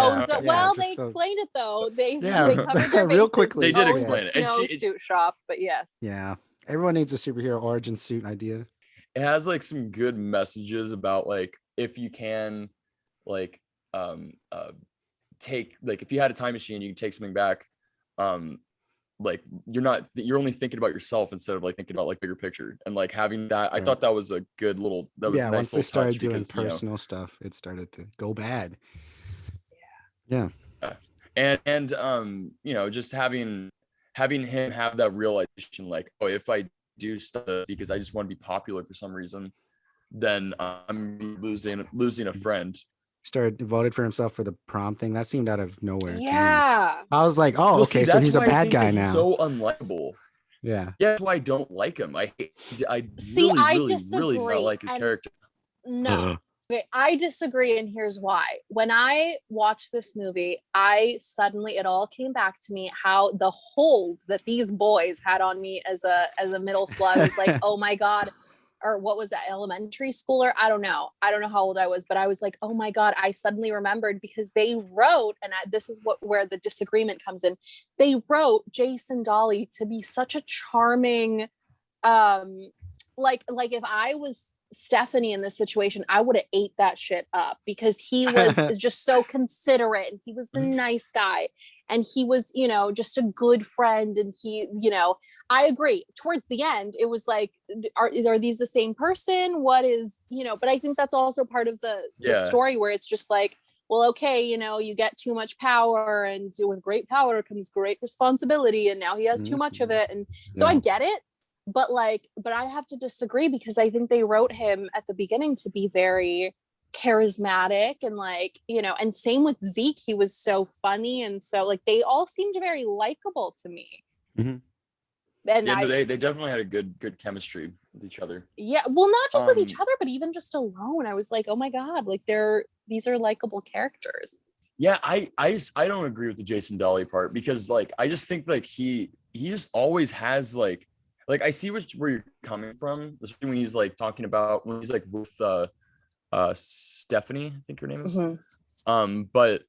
They explained it though. They covered their real bases. quickly. They did explain it. And suit shop, but yes. Yeah. Everyone needs a superhero origin suit idea. It has like some good messages about like, if you can like take, like, if you had a time machine, you can take something back. Like, you're only thinking about yourself instead of like thinking about like bigger picture, and like having that, I thought that was a good little, that was nice. Once they started doing because, personal stuff, it started to go bad. And just having him have that realization, like, oh, if I do stuff because I just want to be popular for some reason, then I'm losing a friend. Started voted for himself for the prom thing. That seemed out of nowhere. Yeah. I was like, oh, okay, so he's a bad guy now. So unlikable. Yeah. That's why I don't like him. I really do not like his character. No. Okay, I disagree, and here's why. When I watched this movie, it all came back to me how the hold that these boys had on me as a middle school. I was like, oh my God. Or what was that, elementary schooler? I don't know how old I was, but I was like, oh my God, I suddenly remembered, because they wrote, and this is where the disagreement comes in. They wrote Jason Dolly to be such a charming, like if I was Stephanie in this situation, I would have ate that shit up, because he was just so considerate, and he was the nice guy, and he was, you know, just a good friend. And he, you know, I agree. Towards the end, it was like, are these the same person? What is, you know, but I think that's also part of the story, where it's just like, well, okay, you know, you get too much power, and with great power comes great responsibility, and now he has too much of it. And so I get it. But I have to disagree, because I think they wrote him at the beginning to be very charismatic, and like, you know, and same with Zeke. He was so funny, and so like they all seemed very likable to me. Mm-hmm. And they definitely had a good chemistry with each other. Yeah, well, not just with each other, but even just alone. I was like, oh my God, like these are likable characters. Yeah, I don't agree with the Jason Dolly part, because like I just think like he just always has like I see where you're coming from, especially when he's like talking about when he's like with Stephanie, I think her name is. Mm-hmm. But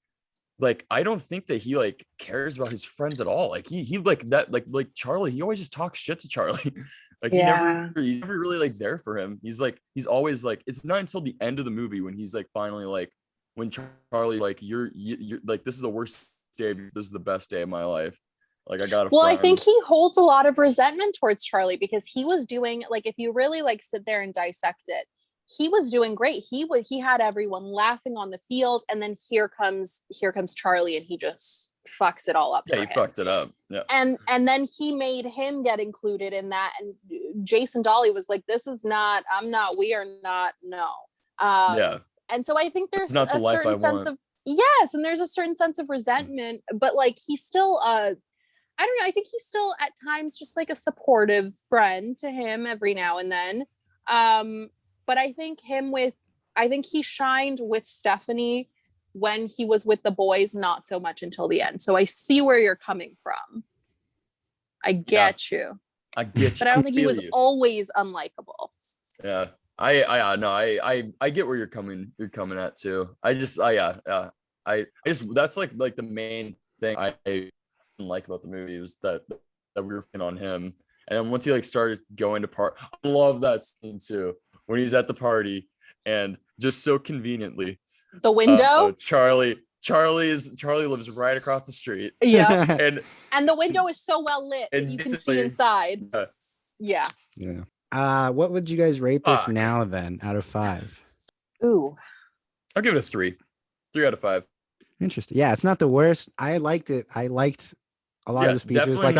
like I don't think that he like cares about his friends at all. Like he like that like Charlie, he always just talks shit to Charlie. Like he's never really like there for him. He's always like, it's not until the end of the movie when he's like finally like, when Charlie like you're like, this is the worst day, this is the best day of my life. Like I got a friend. I think he holds a lot of resentment towards Charlie, because he was doing, like, if you really like sit there and dissect it, he was doing great. He had everyone laughing on the field, and then here comes Charlie, and he just fucks it all up. Yeah, he fucked it up. Yeah. And then he made him get included in that, and Jason Dolly was like, this is not, we are not, no. Yeah. And so I think there's not a certain sense of, yes, and there's a certain sense of resentment, but like he's still I don't know, I think he's still at times just like a supportive friend to him every now and then. But I think he shined with Stephanie when he was with the boys, not so much until the end. So I see where you're coming from. I get you. I get you. But I don't think he was always unlikable. Yeah. I get where you're coming at too. I just that's like the main thing I didn't like about the movie was that we were in on him. And then once he like started going to I love that scene too, when he's at the party and just so conveniently the window. Charlie lives right across the street. Yeah. and the window is so well lit that you can see inside. Yeah. What would you guys rate this now then out of 5? Ooh. I'll give it a 3. 3 out of 5. Interesting. Yeah, it's not the worst. I liked it. I liked a lot of the speeches. Like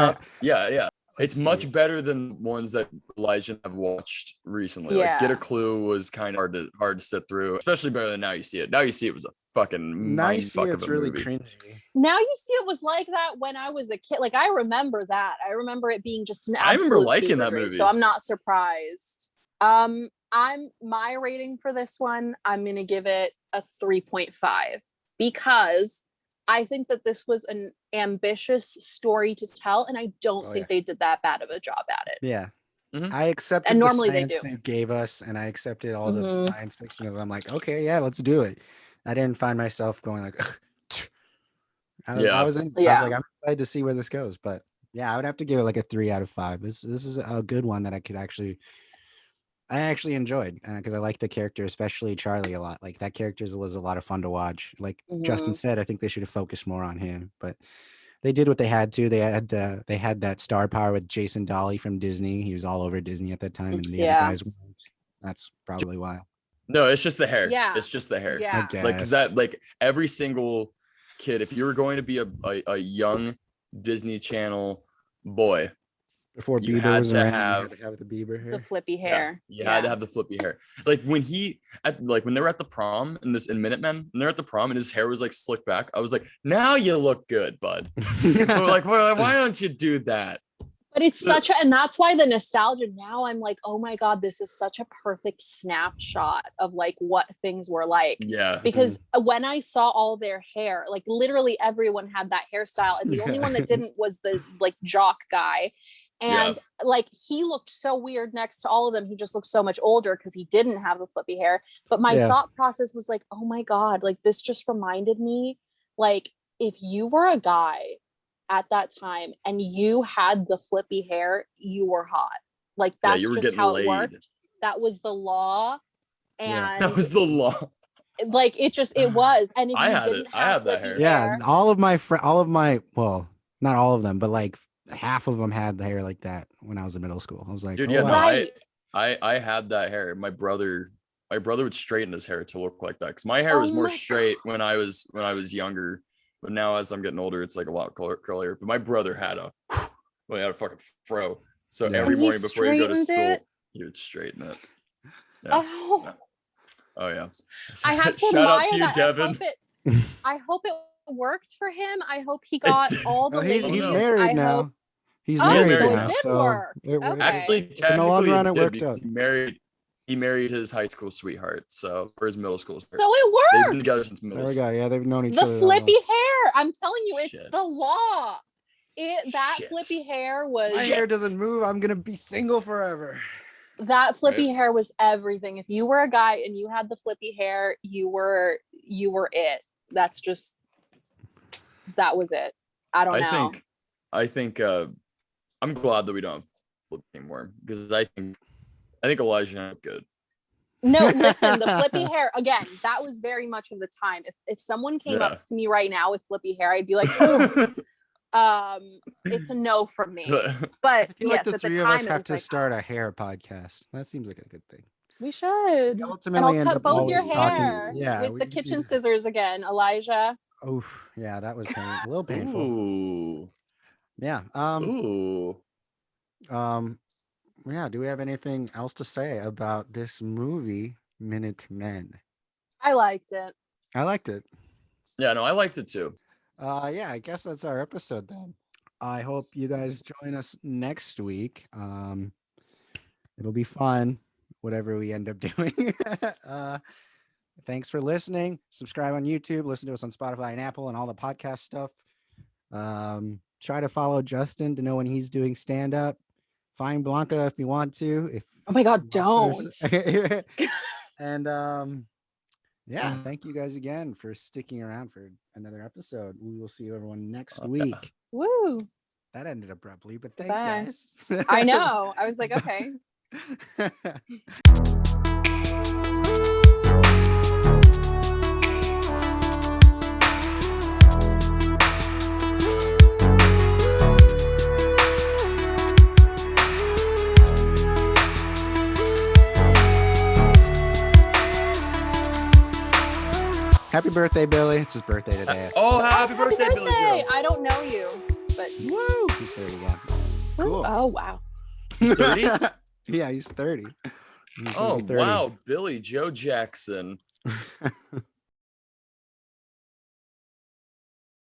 it's much better than ones that Elijah have watched recently. Yeah. Like Get a Clue was kind of hard to sit through, especially better than Now You See It. Now You See It was a fucking mind fuck of a really movie. Cringy. Now You See It was like that when I was a kid. Like I remember that. I remember it being just an absolute I remember liking that movie. So I'm not surprised. My rating for this one, I'm gonna give it a 3.5, because I think that this was an ambitious story to tell, and I don't think they did that bad of a job at it. Yeah. Mm-hmm. I accepted and normally the science they gave us, and I accepted all the science fiction of it. I'm like, okay, yeah, let's do it. I didn't find myself going like I was like, I'm excited to see where this goes. But yeah, I would have to give it like a 3 out of 5. This is a good one that I actually enjoyed, because I like the character, especially Charlie, a lot. Like that character was a lot of fun to watch. Like Justin said, I think they should have focused more on him, but they did what they had to. They had that star power with Jason Dolly from Disney. He was all over Disney at that time, and the other guys weren't. That's probably why. No, it's just the hair. Yeah, it's just the hair. Yeah, like that. Like every single kid, if you were going to be a young Disney Channel boy. Before Bieber was around, you had to have the Bieber hair. The flippy hair. Yeah, you had to have the flippy hair. Like when when they were at the prom in Minutemen, and they're at the prom and his hair was like slicked back. I was like, now you look good, bud. Like, well, why don't you do that? But it's and that's why the nostalgia now, I'm like, oh my God, this is such a perfect snapshot of like what things were like. Yeah. Because when I saw all their hair, like literally everyone had that hairstyle. And the only one that didn't was the like jock guy. And like he looked so weird next to all of them. He just looked so much older because he didn't have the flippy hair. But my thought process was like, oh my God, like this just reminded me, like if you were a guy at that time and you had the flippy hair, you were hot. Like that's just how it worked. that was the law. Yeah. And That was the law. like it was. And if I you had didn't it. I have had that flippy Yeah, hair, all of my well, not all of them, but like half of them had the hair like that when I was in middle school. I was like, Dude, oh, yeah, wow. no, right. I had that hair. My brother would straighten his hair to look like that because my hair Oh was more my straight when I was younger, but now as I'm getting older, it's like a lot curlier. But my brother had a fucking fro, so Yeah. every And he morning before you go to straightened school, it? he would straighten it. Yeah. Oh, Oh yeah. I have to Shout admire out to you, that. Devin. I hope it worked for him. I hope he got did. all the Well, he's ladies. married I now. hope. He's Oh, married so it now, did so work. Okay. Actually, in the long technically, run, it it did worked because out. he married his high school sweetheart, or his middle school So sweetheart. it They've worked. been together since middle There we school. go. Yeah, they've known each The other. flippy hair. I'm telling you, it's Shit. the law. That Shit. flippy hair was My hair doesn't move. I'm gonna be single forever. that flippy hair was everything. If you were a guy and you had the flippy hair, you were it. That's just that was it. I don't know. I think I'm glad that we don't have flip anymore because I think Elijah and I look good. No, listen, the flippy hair again, that was very much of the time. If someone came up to me right now with flippy hair, I'd be like, it's a no from me. But I feel yes, like the at the three of time us it have was to like, start a hair podcast. That seems like a good thing. we should. We And ultimately I'll end cut up both your always talking. hair Yeah, with we the could do kitchen that. scissors again, Elijah. Oh, yeah, that was a little painful. Ooh. Yeah. Ooh. Yeah. Do we have anything else to say about this movie, Minutemen? I liked it. I liked it. Yeah, no, I liked it too. Yeah, I guess that's our episode then. I hope you guys join us next week. It'll be fun, whatever we end up doing. Thanks for listening. Subscribe on YouTube. Listen to us on Spotify and Apple and all the podcast stuff. Try to follow Justin to know when he's doing stand-up. Find Blanca if you want to. Oh my God, don't. And yeah, thank you guys again for sticking around for another episode. We will see everyone next week. Woo. That ended abruptly, but thanks, Bye. guys. I know. I was like, okay. Happy birthday, Billy. It's his birthday today. Oh, happy birthday, Billy Joe. I don't know you, but Woo! He's 30, yeah. Cool. Oh wow. He's 30? Yeah, he's 30. He's gonna Oh, be 30. wow. Billy Joe Jackson.